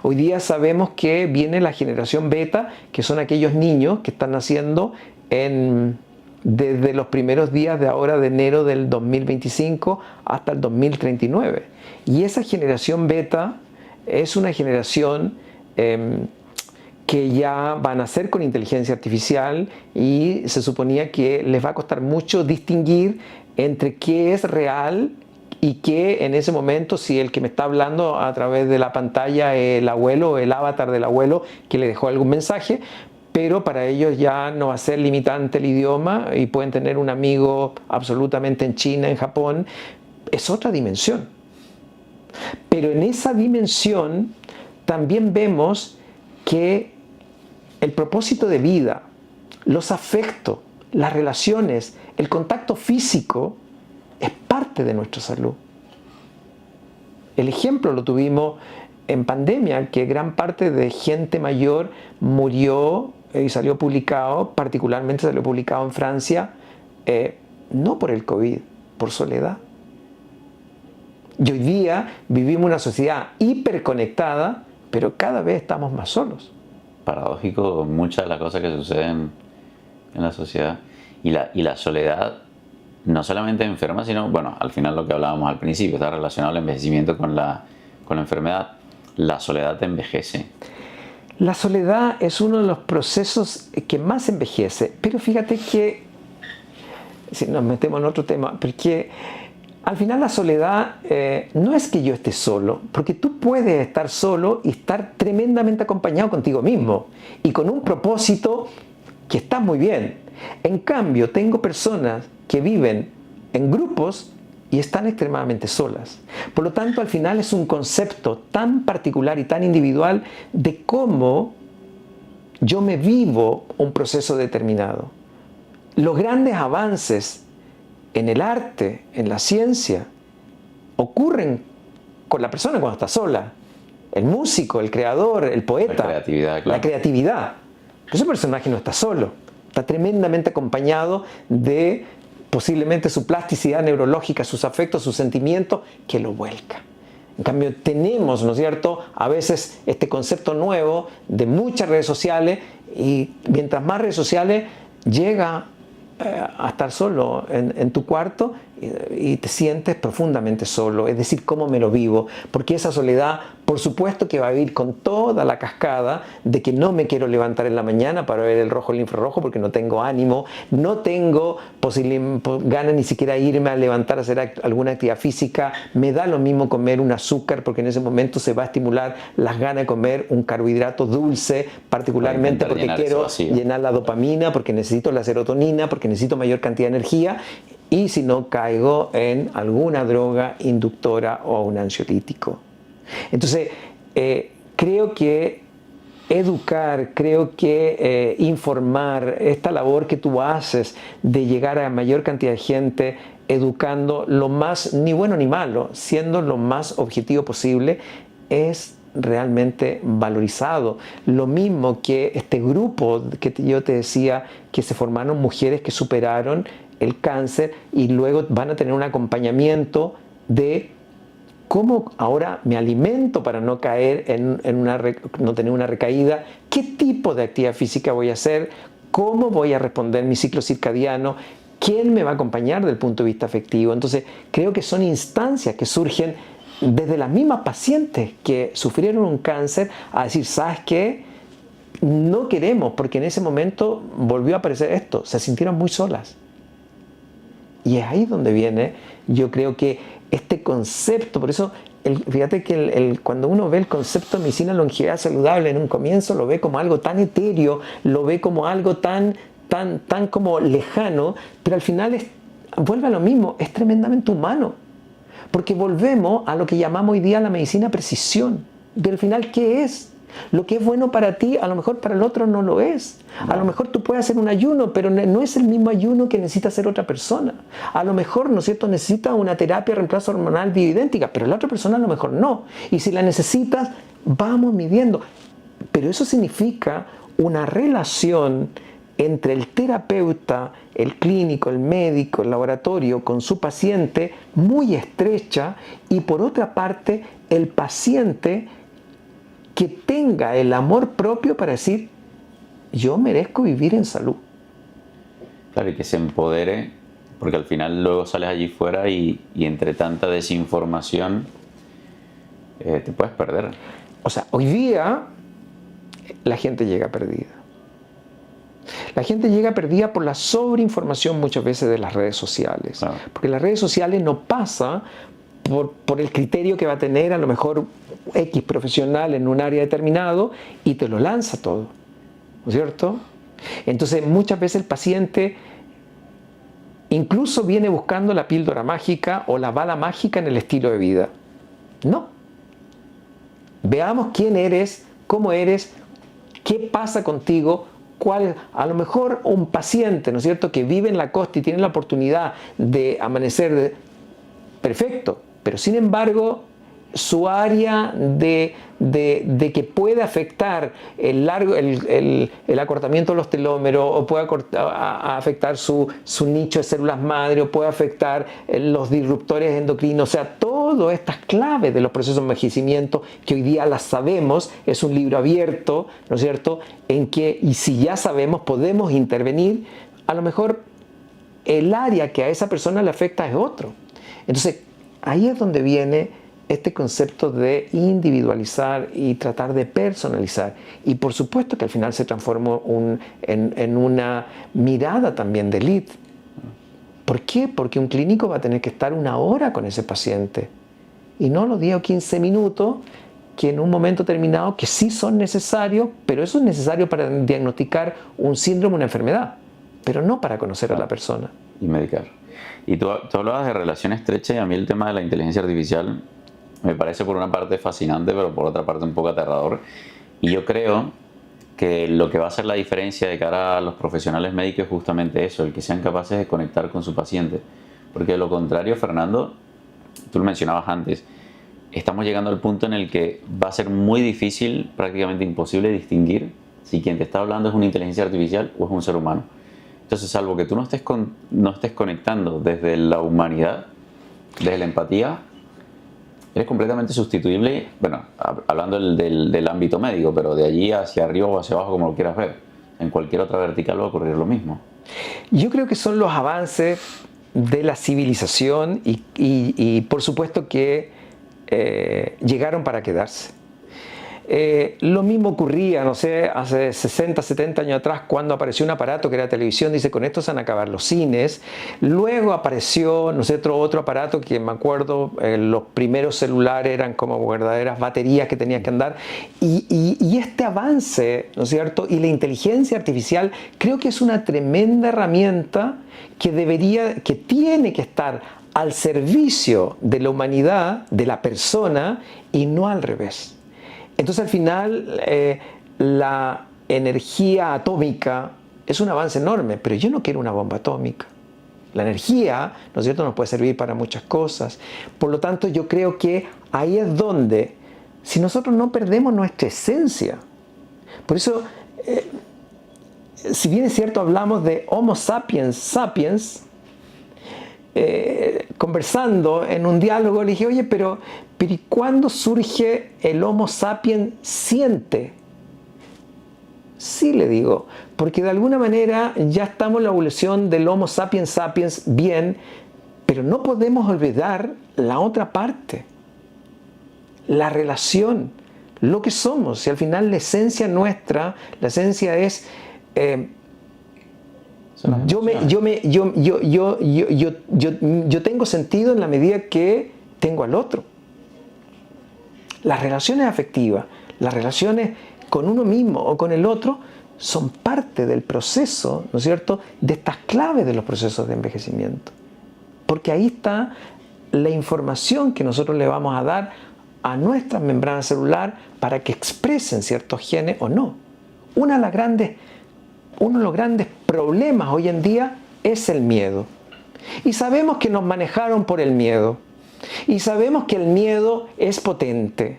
Hoy día sabemos que viene la generación beta, que son aquellos niños que están naciendo en desde los primeros días de ahora de enero del 2025 hasta el 2039. Y esa generación beta es una generación que ya van a nacer con inteligencia artificial y se suponía que les va a costar mucho distinguir entre qué es real y qué en ese momento, si el que me está hablando a través de la pantalla es el abuelo, el avatar del abuelo que le dejó algún mensaje, pero para ellos ya no va a ser limitante el idioma y pueden tener un amigo absolutamente en China, en Japón. Es otra dimensión. Pero en esa dimensión también vemos que el propósito de vida, los afectos, las relaciones, el contacto físico es parte de nuestra salud. El ejemplo lo tuvimos en pandemia, que gran parte de gente mayor murió y salió publicado, particularmente salió publicado en Francia, no por el COVID, por soledad. Y hoy día vivimos una sociedad hiperconectada, pero cada vez estamos más solos. Paradójico muchas de las cosas que suceden en la sociedad. Y la soledad no solamente enferma, sino, bueno, al final lo que hablábamos al principio, está relacionado al envejecimiento con la enfermedad. La soledad te envejece. La soledad es uno de los procesos que más envejece, pero fíjate que, si nos metemos en otro tema, porque al final la soledad no es que yo esté solo, porque tú puedes estar solo y estar tremendamente acompañado contigo mismo y con un propósito que está muy bien. En cambio, tengo personas que viven en grupos y están extremadamente solas. Por lo tanto, al final es un concepto tan particular y tan individual de cómo yo me vivo un proceso determinado. Los grandes avances en el arte, en la ciencia, ocurren con la persona cuando está sola. El músico, el creador, el poeta. La creatividad, claro. La creatividad. Ese personaje no está solo. Está tremendamente acompañado de posiblemente su plasticidad neurológica, sus afectos, sus sentimientos, que lo vuelca. En cambio, tenemos, ¿no es cierto?, a veces este concepto nuevo de muchas redes sociales, y mientras más redes sociales llega a estar solo en tu cuarto y te sientes profundamente solo. Es decir, cómo me lo vivo, porque esa soledad, por supuesto que va a vivir con toda la cascada de que no me quiero levantar en la mañana para ver el rojo y el infrarrojo porque no tengo ánimo, no tengo ganas ni siquiera de irme a levantar a hacer alguna actividad física, me da lo mismo comer un azúcar porque en ese momento se va a estimular las ganas de comer un carbohidrato dulce, particularmente porque quiero llenar la dopamina, porque necesito la serotonina, porque necesito mayor cantidad de energía, y si no caigo en alguna droga inductora o un ansiolítico. Entonces, creo que educar, creo que informar, esta labor que tú haces de llegar a mayor cantidad de gente, educando lo más, ni bueno ni malo, siendo lo más objetivo posible, es realmente valorizado. Lo mismo que este grupo que yo te decía, que se formaron mujeres que superaron el cáncer y luego van a tener un acompañamiento de cómo ahora me alimento para no caer no tener una recaída, qué tipo de actividad física voy a hacer, cómo voy a responder mi ciclo circadiano, quién me va a acompañar desde el punto de vista afectivo. Entonces, creo que son instancias que surgen desde las mismas pacientes que sufrieron un cáncer a decir, ¿sabes qué? No queremos, porque en ese momento volvió a aparecer esto, se sintieron muy solas. Y es ahí donde viene, yo creo que este concepto, por eso, fíjate que cuando uno ve el concepto de medicina de longevidad saludable en un comienzo, lo ve como algo tan etéreo, lo ve como algo tan como lejano, pero al final vuelve a lo mismo, es tremendamente humano. Porque volvemos a lo que llamamos hoy día la medicina precisión. Pero al final, ¿qué es? Lo que es bueno para ti, a lo mejor para el otro no lo es. A lo mejor tú puedes hacer un ayuno, pero no es el mismo ayuno que necesita hacer otra persona. A lo mejor, ¿no es cierto?, necesita una terapia de reemplazo hormonal bioidéntica, pero la otra persona a lo mejor no. Y si la necesitas, vamos midiendo. Pero eso significa una relación entre el terapeuta, el clínico, el médico, el laboratorio, con su paciente muy estrecha, y por otra parte, el paciente que tenga el amor propio para decir, yo merezco vivir en salud. Claro, y que se empodere, porque al final luego sales allí fuera y entre tanta desinformación te puedes perder. O sea, hoy día la gente llega perdida. La gente llega perdida por la sobreinformación muchas veces de las redes sociales. Claro. Porque las redes sociales no pasa por el criterio que va a tener a lo mejor X profesional en un área determinado y te lo lanza todo, ¿no es cierto? Entonces muchas veces el paciente incluso viene buscando la píldora mágica o la bala mágica en el estilo de vida. No. Veamos quién eres, cómo eres, qué pasa contigo, cuál, a lo mejor un paciente, ¿no es cierto?, que vive en la costa y tiene la oportunidad de amanecer perfecto, pero sin embargo su área de que puede afectar el acortamiento de los telómeros, o puede afectar su nicho de células madre, o puede afectar los disruptores endocrinos, o sea, todas estas claves de los procesos de envejecimiento que hoy día las sabemos, es un libro abierto, ¿no es cierto?, en que, y si ya sabemos, podemos intervenir. A lo mejor el área que a esa persona le afecta es otro. Entonces, ahí es donde viene este concepto de individualizar y tratar de personalizar. Y por supuesto que al final se transforma en una mirada también de lead. ¿Por qué? Porque un clínico va a tener que estar 1 hora con ese paciente y no los 10 o 15 minutos que en un momento determinado, que sí son necesarios, pero eso es necesario para diagnosticar un síndrome, una enfermedad, pero no para conocer a la persona. Y medicar. Y tú hablabas de relación estrecha, y a mí el tema de la inteligencia artificial me parece por una parte fascinante, pero por otra parte un poco aterrador. Y yo creo que lo que va a hacer la diferencia de cara a los profesionales médicos es justamente eso, el que sean capaces de conectar con su paciente. Porque de lo contrario, Fernando, tú lo mencionabas antes, estamos llegando al punto en el que va a ser muy difícil, prácticamente imposible, distinguir si quien te está hablando es una inteligencia artificial o es un ser humano. Entonces, salvo que tú no estés conectando desde la humanidad, desde la empatía, eres completamente sustituible, bueno, hablando del ámbito médico, pero de allí hacia arriba o hacia abajo, como lo quieras ver. En cualquier otra vertical va a ocurrir lo mismo. Yo creo que son los avances de la civilización y por supuesto que llegaron para quedarse. Lo mismo ocurría, no sé, hace 60, 70 años atrás, cuando apareció un aparato que era televisión. Dice, con esto se van a acabar los cines. Luego apareció, no sé, otro aparato que me acuerdo, los primeros celulares eran como verdaderas baterías que tenías que andar. Y este avance, ¿no es cierto?, y la inteligencia artificial, creo que es una tremenda herramienta que tiene que estar al servicio de la humanidad, de la persona, y no al revés. Entonces, al final, la energía atómica es un avance enorme, pero yo no quiero una bomba atómica. La energía, ¿no es cierto?, nos puede servir para muchas cosas. Por lo tanto, yo creo que ahí es donde, si nosotros no perdemos nuestra esencia, por eso, si bien es cierto, hablamos de Homo sapiens sapiens, conversando en un diálogo, le dije, oye, pero ¿y cuándo surge el Homo sapiens siente? Sí, le digo, porque de alguna manera ya estamos en la evolución del Homo sapiens sapiens bien, pero no podemos olvidar la otra parte, la relación, lo que somos. Y al final la esencia nuestra, la esencia es... Yo tengo sentido en la medida que tengo al otro. Las relaciones afectivas, las relaciones con uno mismo o con el otro son parte del proceso, ¿no es cierto?, de estas claves de los procesos de envejecimiento. Porque ahí está la información que nosotros le vamos a dar a nuestra membrana celular para que expresen ciertos genes o no. Uno de los grandes problemas hoy en día es el miedo. Y sabemos que nos manejaron por el miedo. Y sabemos que el miedo es potente.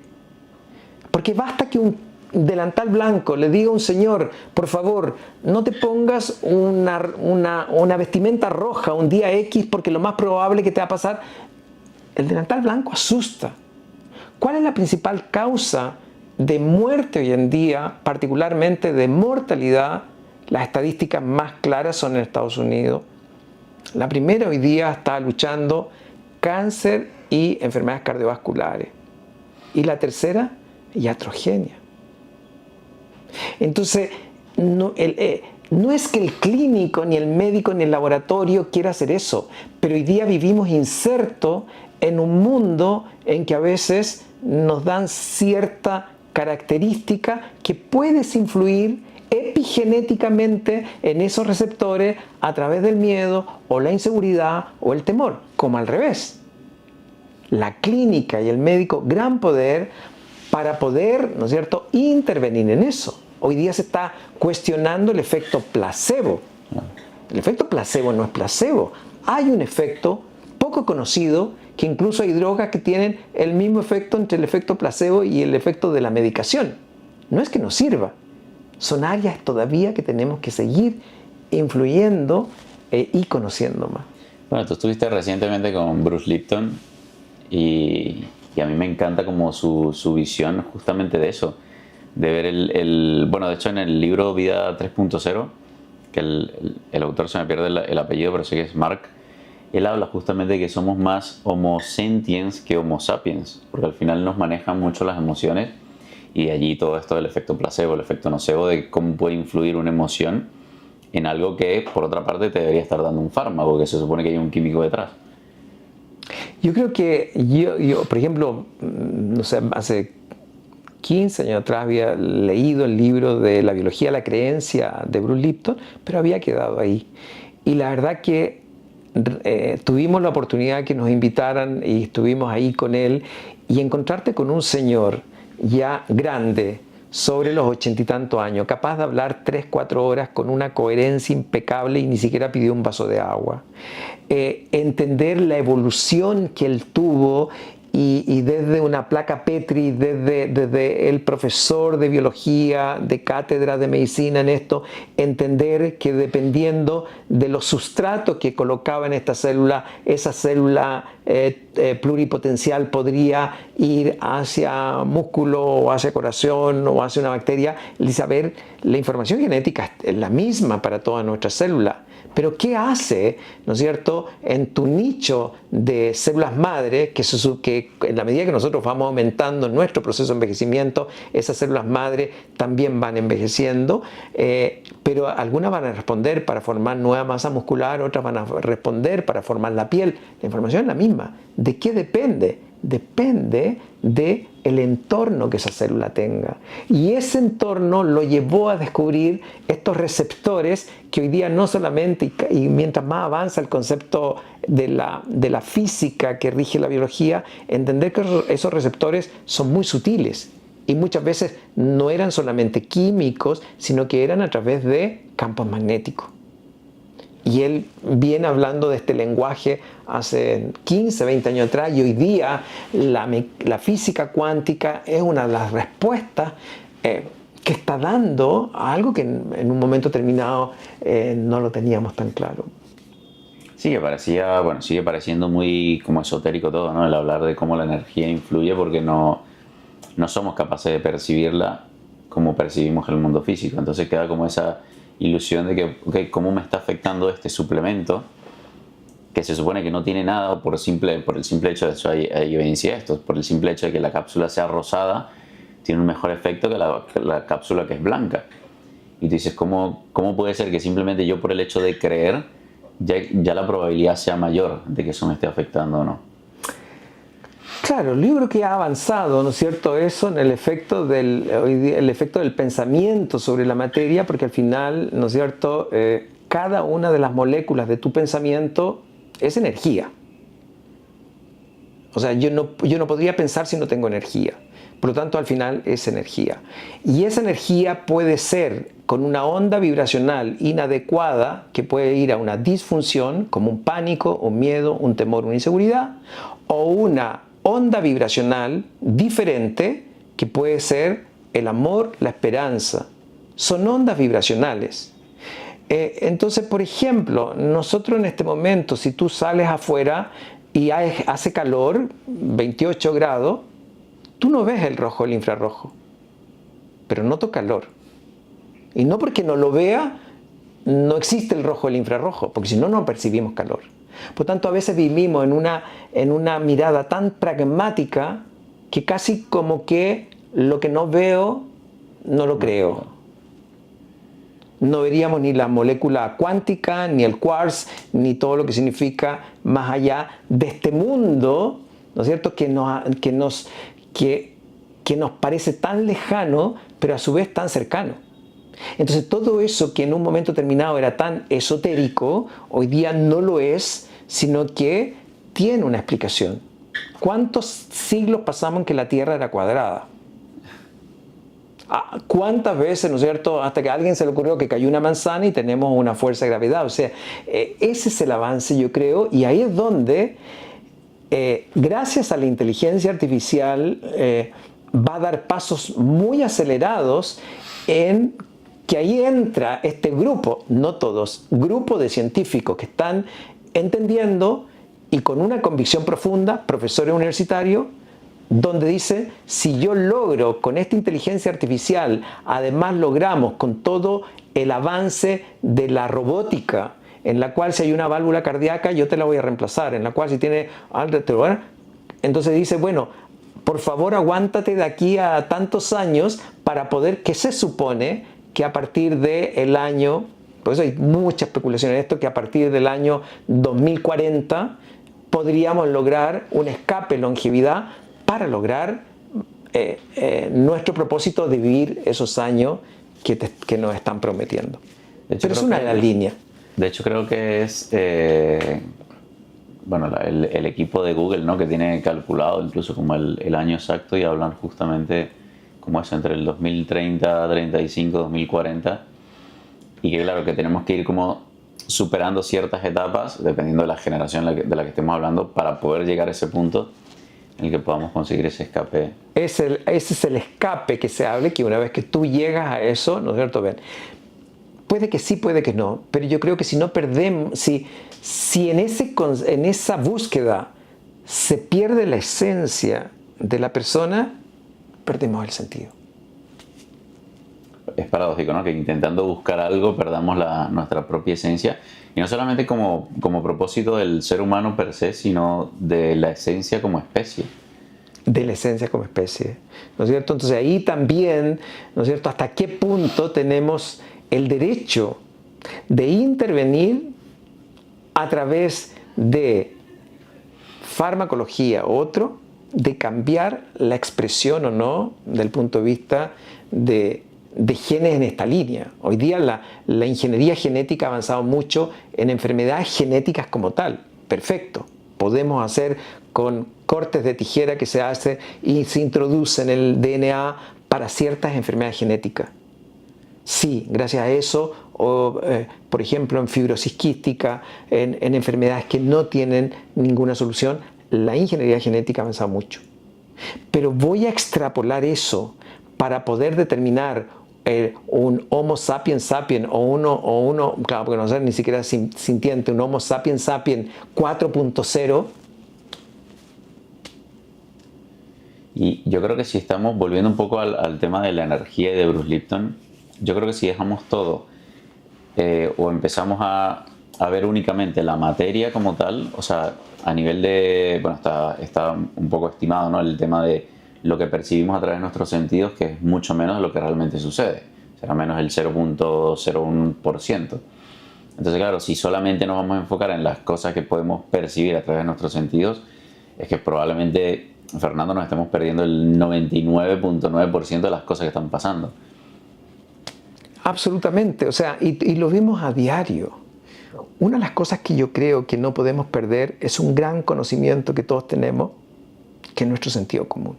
Porque basta que un delantal blanco le diga a un señor, por favor, no te pongas una vestimenta roja un día X porque lo más probable que te va a pasar. El delantal blanco asusta. ¿Cuál es la principal causa de muerte hoy en día, particularmente de mortalidad? Las estadísticas más claras son en Estados Unidos. La primera hoy día está luchando cáncer y enfermedades cardiovasculares. Y la tercera, iatrogenia. Entonces, no es que el clínico, ni el médico, ni el laboratorio quiera hacer eso, pero hoy día vivimos insertos en un mundo en que a veces nos dan cierta característica que puedes influir epigenéticamente en esos receptores a través del miedo o la inseguridad o el temor, como al revés. La clínica y el médico, gran poder para poder, ¿no es cierto?, intervenir en eso. Hoy día se está cuestionando el efecto placebo. El efecto placebo no es placebo. Hay un efecto poco conocido, que incluso hay drogas que tienen el mismo efecto entre el efecto placebo y el efecto de la medicación. No es que no sirva. Son áreas todavía que tenemos que seguir influyendo y conociendo más. Bueno, tú estuviste recientemente con Bruce Lipton y a mí me encanta como su visión justamente de eso, de ver bueno, de hecho en el libro Vida 3.0, que el autor se me pierde el apellido, pero sé que es Mark, él habla justamente de que somos más Homo sentiens que Homo sapiens, porque al final nos manejan mucho las emociones y de allí todo esto del efecto placebo, el efecto nocebo, de cómo puede influir una emoción en algo que por otra parte te debería estar dando un fármaco, que se supone que hay un químico detrás. Yo creo que yo, por ejemplo, no sé, hace 15 años atrás había leído el libro de La biología de la creencia de Bruce Lipton, pero había quedado ahí. Y la verdad que tuvimos la oportunidad que nos invitaran y estuvimos ahí con él, y encontrarte con un señor ya grande, sobre los 80 y tantos años, capaz de hablar 3-4 horas con una coherencia impecable y ni siquiera pidió un vaso de agua. Entender la evolución que él tuvo y desde una placa Petri, desde el profesor de biología, de cátedra de medicina en esto, entender que dependiendo de los sustratos que colocaba en esta célula, esa célula pluripotencial podría ir hacia músculo o hacia corazón o hacia una bacteria. Y saber, la información genética es la misma para todas nuestras células. Pero ¿qué hace, no es cierto?, en tu nicho de células madre, que en la medida que nosotros vamos aumentando nuestro proceso de envejecimiento, esas células madre también van envejeciendo, pero algunas van a responder para formar nueva masa muscular, otras van a responder para formar la piel. La información es la misma. ¿De qué depende? Depende del entorno que esa célula tenga. Y ese entorno lo llevó a descubrir estos receptores que hoy día no solamente, y mientras más avanza el concepto de la física que rige la biología, entender que esos receptores son muy sutiles y muchas veces no eran solamente químicos, sino que eran a través de campos magnéticos. Y él viene hablando de este lenguaje hace 15, 20 años atrás, y hoy día la física cuántica es una de las respuestas que está dando a algo que en un momento determinado no lo teníamos tan claro. Sí, que parecía, bueno, sigue pareciendo muy como esotérico todo, ¿no? El hablar de cómo la energía influye, porque no somos capaces de percibirla como percibimos el mundo físico. Entonces queda como esa ilusión de que, okay, ¿cómo me está afectando este suplemento? Que se supone que no tiene nada por el simple hecho de eso, hay evidencia de esto, por el simple hecho de que la cápsula sea rosada, tiene un mejor efecto que la cápsula que es blanca. Y tú dices, ¿cómo puede ser que simplemente yo por el hecho de creer, ya la probabilidad sea mayor de que eso me esté afectando o no? Claro, el libro que ha avanzado, ¿no es cierto?, eso en el efecto del pensamiento sobre la materia, porque al final, ¿no es cierto?, cada una de las moléculas de tu pensamiento es energía. O sea, yo no podría pensar si no tengo energía. Por lo tanto, al final es energía. Y esa energía puede ser con una onda vibracional inadecuada, que puede ir a una disfunción, como un pánico, un miedo, un temor, una inseguridad, o una onda vibracional diferente, que puede ser el amor, la esperanza. Son ondas vibracionales. Entonces, por ejemplo, nosotros en este momento, si tú sales afuera y hace calor, 28 grados, tú no ves el rojo, el infrarrojo, pero noto calor. Y no porque no lo vea, no existe el rojo y el infrarrojo, porque si no, no percibimos calor. Por tanto, a veces vivimos en una mirada tan pragmática que casi como que lo que no veo, no lo creo. No veríamos ni la molécula cuántica, ni el quartz, ni todo lo que significa más allá de este mundo, ¿no es cierto?, que nos parece tan lejano, pero a su vez tan cercano. Entonces todo eso que en un momento determinado era tan esotérico, hoy día no lo es, sino que tiene una explicación. ¿Cuántos siglos pasamos en que la Tierra era cuadrada? ¿Cuántas veces, ¿no es cierto?, hasta que a alguien se le ocurrió que cayó una manzana y tenemos una fuerza de gravedad? O sea, ese es el avance, yo creo, y ahí es donde, gracias a la inteligencia artificial, va a dar pasos muy acelerados en que ahí entra este grupo, no todos, grupo de científicos que están entendiendo y con una convicción profunda, profesores universitarios, donde dice, si yo logro con esta inteligencia artificial, además logramos con todo el avance de la robótica, en la cual si hay una válvula cardíaca yo te la voy a reemplazar, en la cual si tiene entonces dice, bueno, por favor aguántate de aquí a tantos años para poder, que se supone que a partir del año, por eso hay mucha especulación en esto, que a partir del año 2040 podríamos lograr un escape, longevidad, para lograr nuestro propósito de vivir esos años que nos están prometiendo. Pero es una de las líneas. De hecho, creo que es bueno, el equipo de Google, ¿no?, que tiene calculado incluso como el año exacto, y hablan justamente como eso, entre el 2030, 35, 2040, y que claro, que tenemos que ir como superando ciertas etapas, dependiendo de la generación de la que estemos hablando, para poder llegar a ese punto en el que podamos conseguir ese escape. Ese es el escape que se hable, que una vez que tú llegas a eso, ¿no es cierto? Ven, puede que sí, puede que no, pero yo creo que si no perdemos, si en esa búsqueda se pierde la esencia de la persona, perdemos el sentido. Es paradójico, ¿no?, que intentando buscar algo perdamos nuestra propia esencia, y no solamente como propósito del ser humano per se, sino de la esencia como especie. De la esencia como especie, ¿no es cierto? Entonces ahí también, ¿no es cierto?, hasta qué punto tenemos el derecho de intervenir a través de farmacología u otro, de cambiar la expresión o no del punto de vista de genes en esta línea. Hoy día la ingeniería genética ha avanzado mucho en enfermedades genéticas como tal. Perfecto. Podemos hacer con cortes de tijera que se hace y se introduce en el DNA para ciertas enfermedades genéticas. Sí, gracias a eso, por ejemplo, en fibrosis quística, en enfermedades que no tienen ninguna solución, la ingeniería genética ha avanzado mucho. Pero voy a extrapolar eso para poder determinar un Homo sapiens sapiens o uno, claro, porque no sé ni siquiera sintiente, un Homo sapiens sapiens 4.0. Y yo creo que si estamos volviendo un poco al tema de la energía y de Bruce Lipton, yo creo que si dejamos todo o empezamos a ver únicamente la materia como tal, o sea, a nivel de, bueno, está un poco estimado, ¿no?, el tema de lo que percibimos a través de nuestros sentidos, que es mucho menos de lo que realmente sucede, será menos el 0.01%. Entonces, claro, si solamente nos vamos a enfocar en las cosas que podemos percibir a través de nuestros sentidos, es que probablemente, Fernando, nos estemos perdiendo el 99.9% de las cosas que están pasando. Absolutamente, o sea, y lo vemos a diario. Una de las cosas que yo creo que no podemos perder es un gran conocimiento que todos tenemos, que es nuestro sentido común.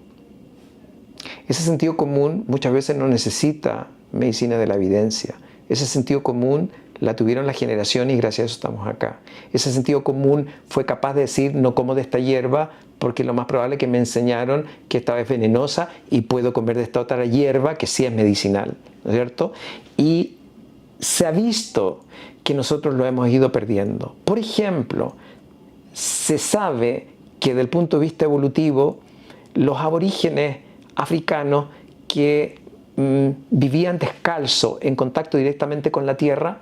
Ese sentido común muchas veces no necesita medicina de la evidencia. Ese sentido común la tuvieron las generaciones y gracias a eso estamos acá. Ese sentido común fue capaz de decir no como de esta hierba porque lo más probable es que me enseñaron que esta es venenosa y puedo comer de esta otra hierba que sí es medicinal, ¿no es cierto? Y se ha visto que nosotros lo hemos ido perdiendo. Por ejemplo, se sabe que desde el punto de vista evolutivo, los aborígenes africanos que vivían descalzo en contacto directamente con la tierra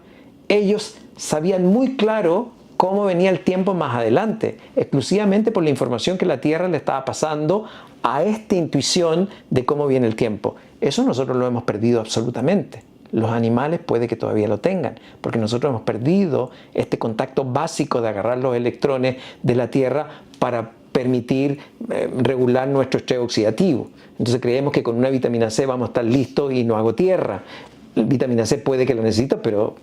ellos sabían muy claro cómo venía el tiempo más adelante, exclusivamente por la información que la Tierra le estaba pasando a esta intuición de cómo viene el tiempo. Eso nosotros lo hemos perdido absolutamente. Los animales puede que todavía lo tengan, porque nosotros hemos perdido este contacto básico de agarrar los electrones de la Tierra para permitir regular nuestro estrés oxidativo. Entonces creemos que con una vitamina C vamos a estar listos y no hago tierra. La vitamina C puede que lo necesito, pero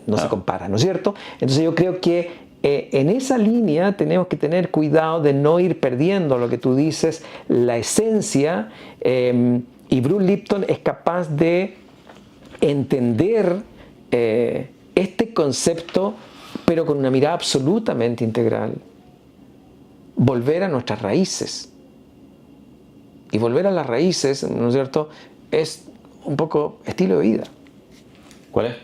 no se compara, ¿no es cierto? Entonces yo creo que en esa línea tenemos que tener cuidado de no ir perdiendo lo que tú dices, la esencia, y Bruce Lipton es capaz de entender este concepto, pero con una mirada absolutamente integral. Volver a nuestras raíces. Y volver a las raíces, ¿no es cierto?, es un poco estilo de vida. ¿Cuál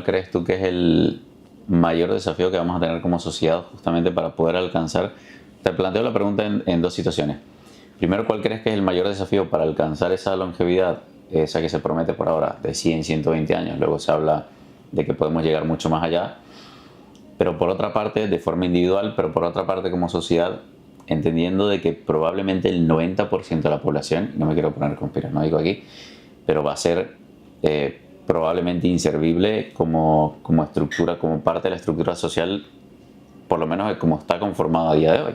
crees tú que es el mayor desafío que vamos a tener como sociedad justamente para poder alcanzar? Te planteo la pregunta en dos situaciones. Primero, ¿cuál crees que es el mayor desafío para alcanzar esa longevidad, esa que se promete por ahora, de 100, 120 años? Luego se habla de que podemos llegar mucho más allá. Pero por otra parte, de forma individual, pero por otra parte como sociedad, entendiendo de que probablemente el 90% de la población, no me quiero poner conspiranoico aquí, pero va a ser probablemente inservible como estructura, como parte de la estructura social, por lo menos como está conformado a día de hoy.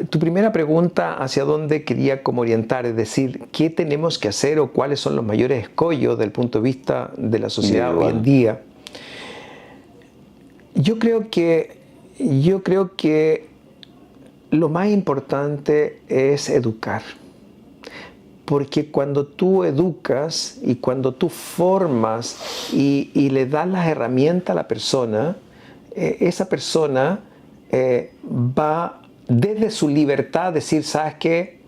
Tu primera pregunta hacia dónde quería como orientar, es decir, ¿qué tenemos que hacer o cuáles son los mayores escollos desde el punto de vista de la sociedad hoy en día? Yo creo que lo más importante es educar. Porque cuando tú educas y cuando tú formas y le das las herramientas a la persona, esa persona va desde su libertad a decir, ¿sabes qué?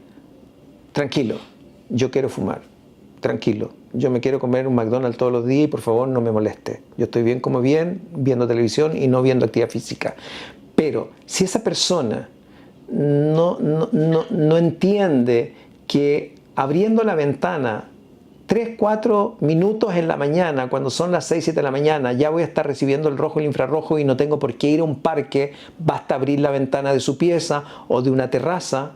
Tranquilo, yo quiero fumar, tranquilo, yo me quiero comer un McDonald's todos los días y por favor no me moleste. Yo estoy bien como bien, viendo televisión y no viendo actividad física. Pero si esa persona no entiende que abriendo la ventana 3, 4 minutos en la mañana, cuando son las 6, 7 de la mañana, ya voy a estar recibiendo el rojo y el infrarrojo y no tengo por qué ir a un parque, basta abrir la ventana de su pieza o de una terraza.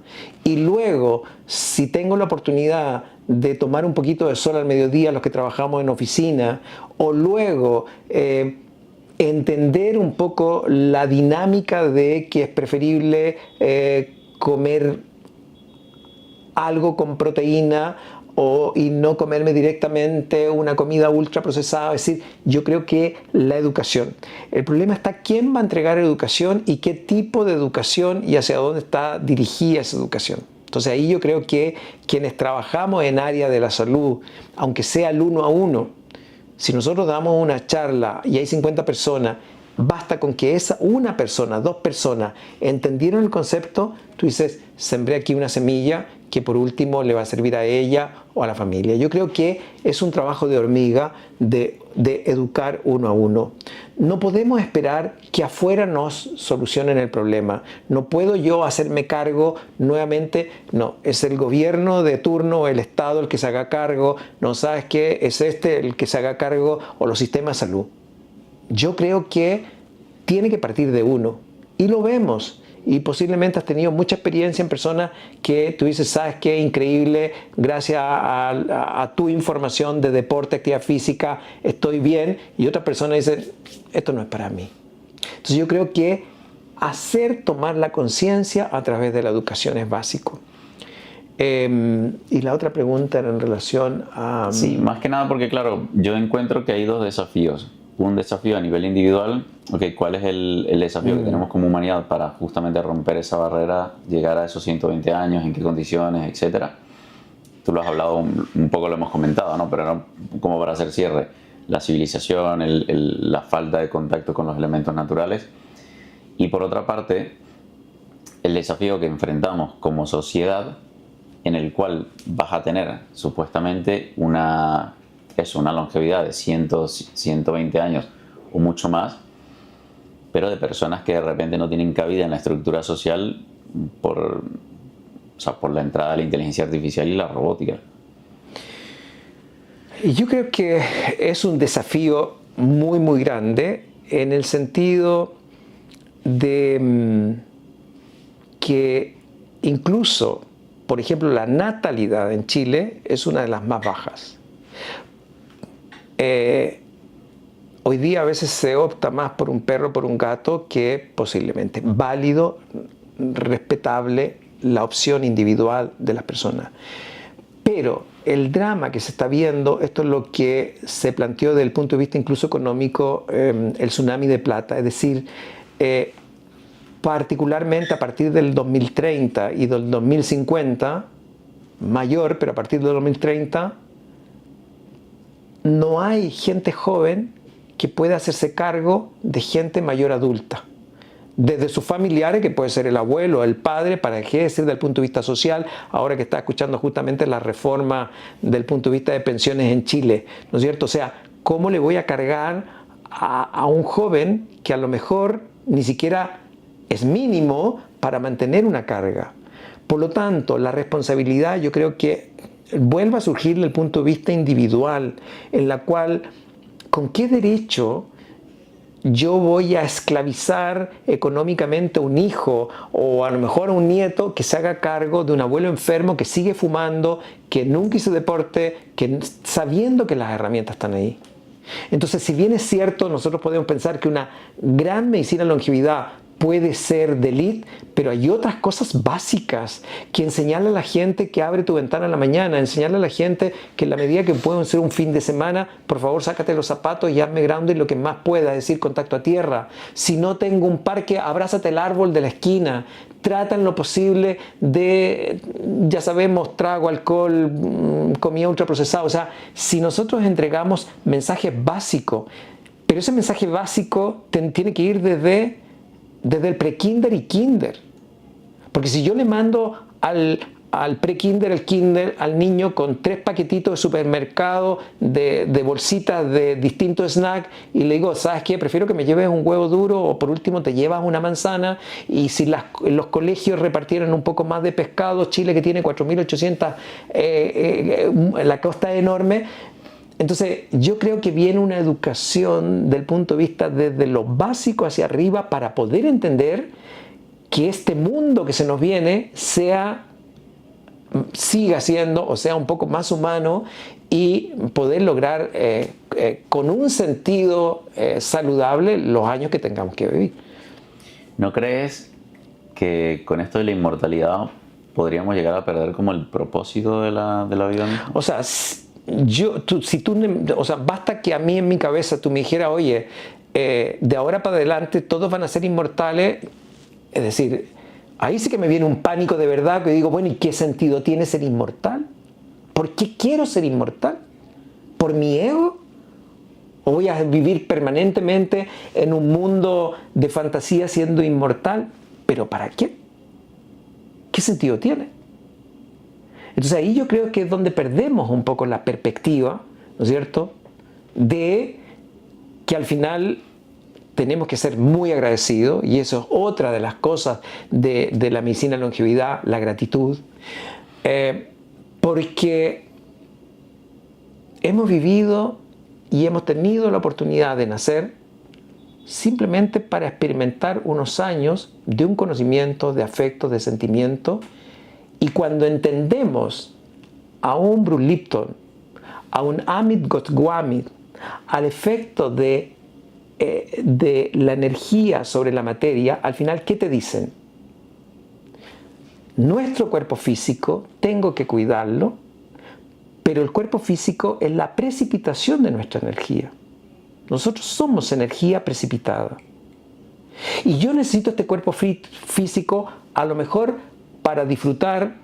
Y luego, si tengo la oportunidad de tomar un poquito de sol al mediodía, los que trabajamos en oficina, o luego entender un poco la dinámica de que es preferible comer algo con proteína y no comerme directamente una comida ultra procesada. Es decir, yo creo que la educación. El problema está quién va a entregar educación y qué tipo de educación y hacia dónde está dirigida esa educación. Entonces ahí yo creo que quienes trabajamos en área de la salud, aunque sea el 1 a 1, si nosotros damos una charla y hay 50 personas, basta con que una persona, 2 personas entendieron el concepto, tú dices, sembré aquí una semilla que por último le va a servir a ella o a la familia. Yo creo que es un trabajo de hormiga de educar 1 a 1. No podemos esperar que afuera nos solucionen el problema. No puedo yo hacerme cargo nuevamente. No, es el gobierno de turno, el Estado el que se haga cargo. No, ¿sabes qué? Es el que se haga cargo o los sistemas de salud. Yo creo que tiene que partir de uno. Y lo vemos. Y posiblemente has tenido mucha experiencia en personas que tú dices, ¿sabes qué? Increíble, gracias a tu información de deporte, actividad física, estoy bien. Y otra persona dice, esto no es para mí. Entonces yo creo que tomar la conciencia a través de la educación es básico. Y la otra pregunta era en relación a... Sí, más que nada porque, claro, yo encuentro que hay 2 desafíos. Un desafío a nivel individual, okay, ¿cuál es el desafío que tenemos como humanidad para justamente romper esa barrera, llegar a esos 120 años, en qué condiciones, etcétera? Tú lo has hablado, un poco lo hemos comentado, ¿no? Pero no, como para hacer cierre, la civilización, la falta de contacto con los elementos naturales. Y por otra parte, el desafío que enfrentamos como sociedad, en el cual vas a tener supuestamente una longevidad de 100, 120 años o mucho más, pero de personas que de repente no tienen cabida en la estructura social por o sea, por la entrada de la inteligencia artificial y la robótica. Y yo creo que es un desafío muy, muy grande en el sentido de que incluso, por ejemplo, la natalidad en Chile es una de las más bajas. Hoy día a veces se opta más por un perro, por un gato, que posiblemente válido, respetable la opción individual de las personas. Pero el drama que se está viendo, esto es lo que se planteó desde el punto de vista incluso económico, el tsunami de plata, es decir, particularmente a partir del 2030 y del 2050, mayor, pero a partir del 2030, no hay gente joven que pueda hacerse cargo de gente mayor adulta. Desde sus familiares, que puede ser el abuelo, el padre, para qué decir desde el punto de vista social, ahora que está escuchando justamente la reforma del punto de vista de pensiones en Chile, ¿no es cierto? O sea, ¿cómo le voy a cargar a un joven que a lo mejor ni siquiera es mínimo para mantener una carga? Por lo tanto, la responsabilidad yo creo que vuelve a surgir desde el punto de vista individual, en la cual, ¿con qué derecho yo voy a esclavizar económicamente a un hijo o a lo mejor a un nieto que se haga cargo de un abuelo enfermo que sigue fumando, que nunca hizo deporte, que sabiendo que las herramientas están ahí? Entonces, si bien es cierto, nosotros podemos pensar que una gran medicina de longevidad puede ser de élite, pero hay otras cosas básicas que enseñarle a la gente que abre tu ventana en la mañana, enseñarle a la gente que en la medida que pueden ser un fin de semana, por favor sácate los zapatos y hazme grounding lo que más pueda, es decir, contacto a tierra. Si no tengo un parque, abrázate el árbol de la esquina. Trata en lo posible de, ya sabemos, trago, alcohol, comida ultraprocesada. O sea, si nosotros entregamos mensajes básicos, pero ese mensaje básico tiene que ir desde el pre-kinder y kinder. Porque si yo le mando al pre-kinder, al kinder, al niño con 3 paquetitos de supermercado, de bolsitas de distintos snacks, y le digo, ¿sabes qué? Prefiero que me lleves un huevo duro o por último te llevas una manzana, y si los colegios repartieran un poco más de pescado, Chile que tiene 4.800, la costa es enorme. Entonces, yo creo que viene una educación del punto de vista desde lo básico hacia arriba para poder entender que este mundo que se nos viene siga siendo, o sea, un poco más humano y poder lograr con un sentido saludable los años que tengamos que vivir. ¿No crees que con esto de la inmortalidad podríamos llegar a perder como el propósito de la vida misma? O sea, basta que a mí en mi cabeza tú me dijeras, oye, de ahora para adelante todos van a ser inmortales, es decir, ahí sí que me viene un pánico de verdad, que digo, bueno, ¿y qué sentido tiene ser inmortal? ¿Por qué quiero ser inmortal? ¿Por mi ego? ¿O voy a vivir permanentemente en un mundo de fantasía siendo inmortal? ¿Pero para qué? ¿Qué sentido tiene? Entonces ahí yo creo que es donde perdemos un poco la perspectiva, ¿no es cierto?, de que al final tenemos que ser muy agradecidos, y eso es otra de las cosas de la medicina de longevidad, la gratitud, porque hemos vivido y hemos tenido la oportunidad de nacer simplemente para experimentar unos años de un conocimiento, de afecto, de sentimiento. Y cuando entendemos a un Bruce Lipton, a un Amit Goswami, al efecto de la energía sobre la materia, al final, ¿qué te dicen? Nuestro cuerpo físico, tengo que cuidarlo, pero el cuerpo físico es la precipitación de nuestra energía. Nosotros somos energía precipitada. Y yo necesito este cuerpo físico, a lo mejor, para disfrutar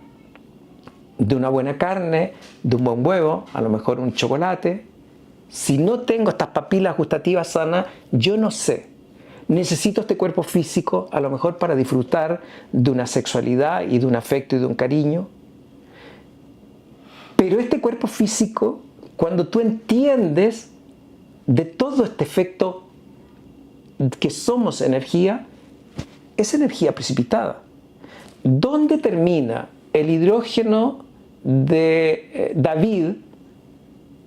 de una buena carne, de un buen huevo, a lo mejor un chocolate. Si no tengo estas papilas gustativas sanas, yo no sé. Necesito este cuerpo físico, a lo mejor para disfrutar de una sexualidad y de un afecto y de un cariño. Pero este cuerpo físico, cuando tú entiendes de todo este efecto que somos energía, es energía precipitada. ¿Dónde termina el hidrógeno de David,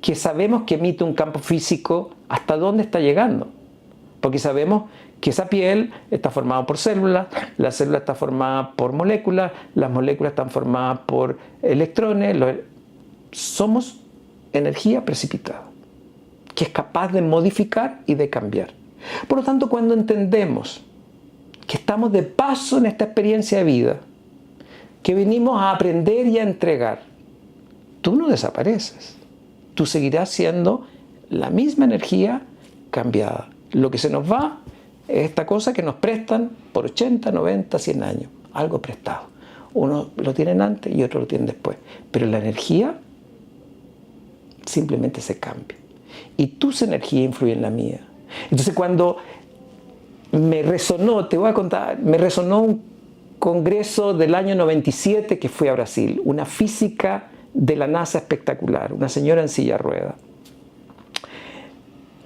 que sabemos que emite un campo físico, ¿hasta dónde está llegando? Porque sabemos que esa piel está formada por células, la célula está formada por moléculas, las moléculas están formadas por electrones. Somos energía precipitada, que es capaz de modificar y de cambiar. Por lo tanto, cuando entendemos que estamos de paso en esta experiencia de vida, que venimos a aprender y a entregar, tú no desapareces. Tú seguirás siendo la misma energía cambiada. Lo que se nos va es esta cosa que nos prestan por 80, 90, 100 años. Algo prestado. Uno lo tienen antes y otro lo tienen después. Pero la energía simplemente se cambia. Y tus energías influyen en la mía. Entonces cuando me resonó, te voy a contar, me resonó un congreso del año 97 que fui a Brasil. Una física de la NASA espectacular, una señora en silla de ruedas.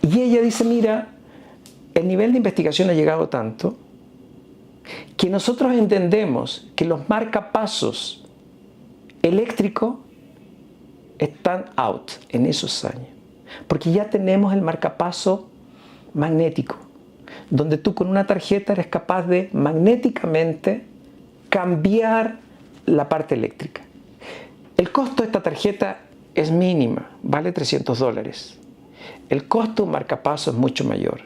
Y ella dice, mira, el nivel de investigación ha llegado tanto que nosotros entendemos que los marcapasos eléctricos están out en esos años. Porque ya tenemos el marcapaso magnético, donde tú con una tarjeta eres capaz de magnéticamente cambiar la parte eléctrica. El costo de esta tarjeta es mínima, vale $300. El costo de un marcapaso es mucho mayor.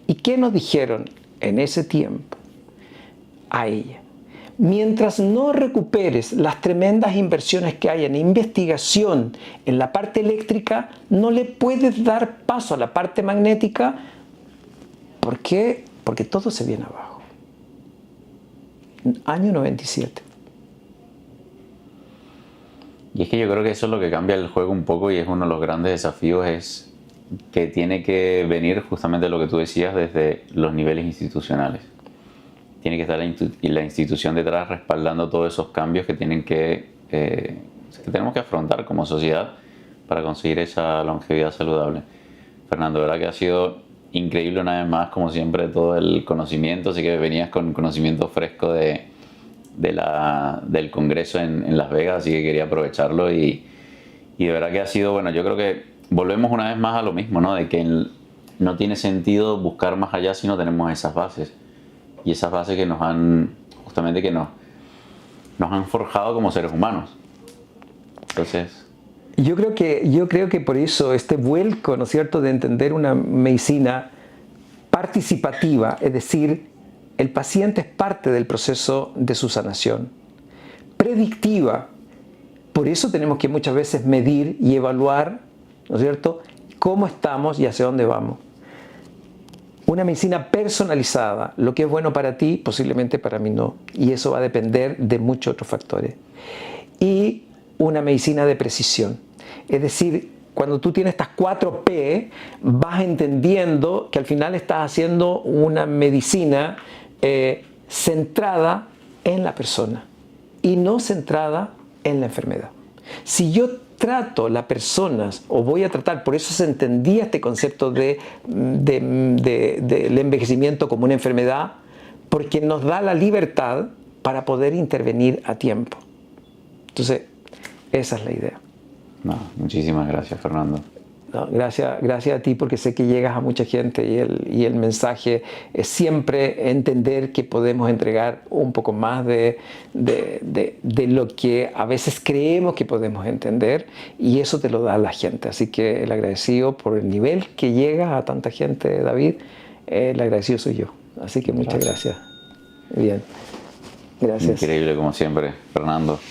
¿Y qué nos dijeron en ese tiempo a ella? Mientras no recuperes las tremendas inversiones que hay en investigación en la parte eléctrica, no le puedes dar paso a la parte magnética. ¿Por qué? Porque todo se viene abajo. Año 97. Y es que yo creo que eso es lo que cambia el juego un poco y es uno de los grandes desafíos, es que tiene que venir justamente lo que tú decías desde los niveles institucionales. Tiene que estar la institución detrás respaldando todos esos cambios que tenemos que afrontar como sociedad para conseguir esa longevidad saludable. Fernando, de verdad que ha sido increíble una vez más, como siempre, todo el conocimiento. Sé que venías con conocimiento fresco del Congreso en Las Vegas, así que quería aprovecharlo y de verdad que ha sido, bueno, yo creo que volvemos una vez más a lo mismo, ¿no? De que no tiene sentido buscar más allá si no tenemos esas bases. Y esas bases que nos han forjado como seres humanos. Entonces, Yo creo que por eso este vuelco, ¿no es cierto?, de entender una medicina participativa, es decir, el paciente es parte del proceso de su sanación. Predictiva, por eso tenemos que muchas veces medir y evaluar, ¿no es cierto?, cómo estamos y hacia dónde vamos. Una medicina personalizada, lo que es bueno para ti, posiblemente para mí no. Y eso va a depender de muchos otros factores. Y una medicina de precisión. Es decir, cuando tú tienes estas 4 P, vas entendiendo que al final estás haciendo una medicina centrada en la persona y no centrada en la enfermedad. Si yo trato las personas, o voy a tratar, por eso se entendía este concepto del envejecimiento como una enfermedad, porque nos da la libertad para poder intervenir a tiempo. Entonces, esa es la idea. no, muchísimas gracias, Fernando. No, gracias a ti, porque sé que llegas a mucha gente y el mensaje es siempre entender que podemos entregar un poco más de lo que a veces creemos que podemos entender, y eso te lo da la gente. Así que el agradecido por el nivel que llega a tanta gente, David, el agradecido soy yo. Así que muchas gracias. Bien, gracias. Increíble como siempre, Fernando.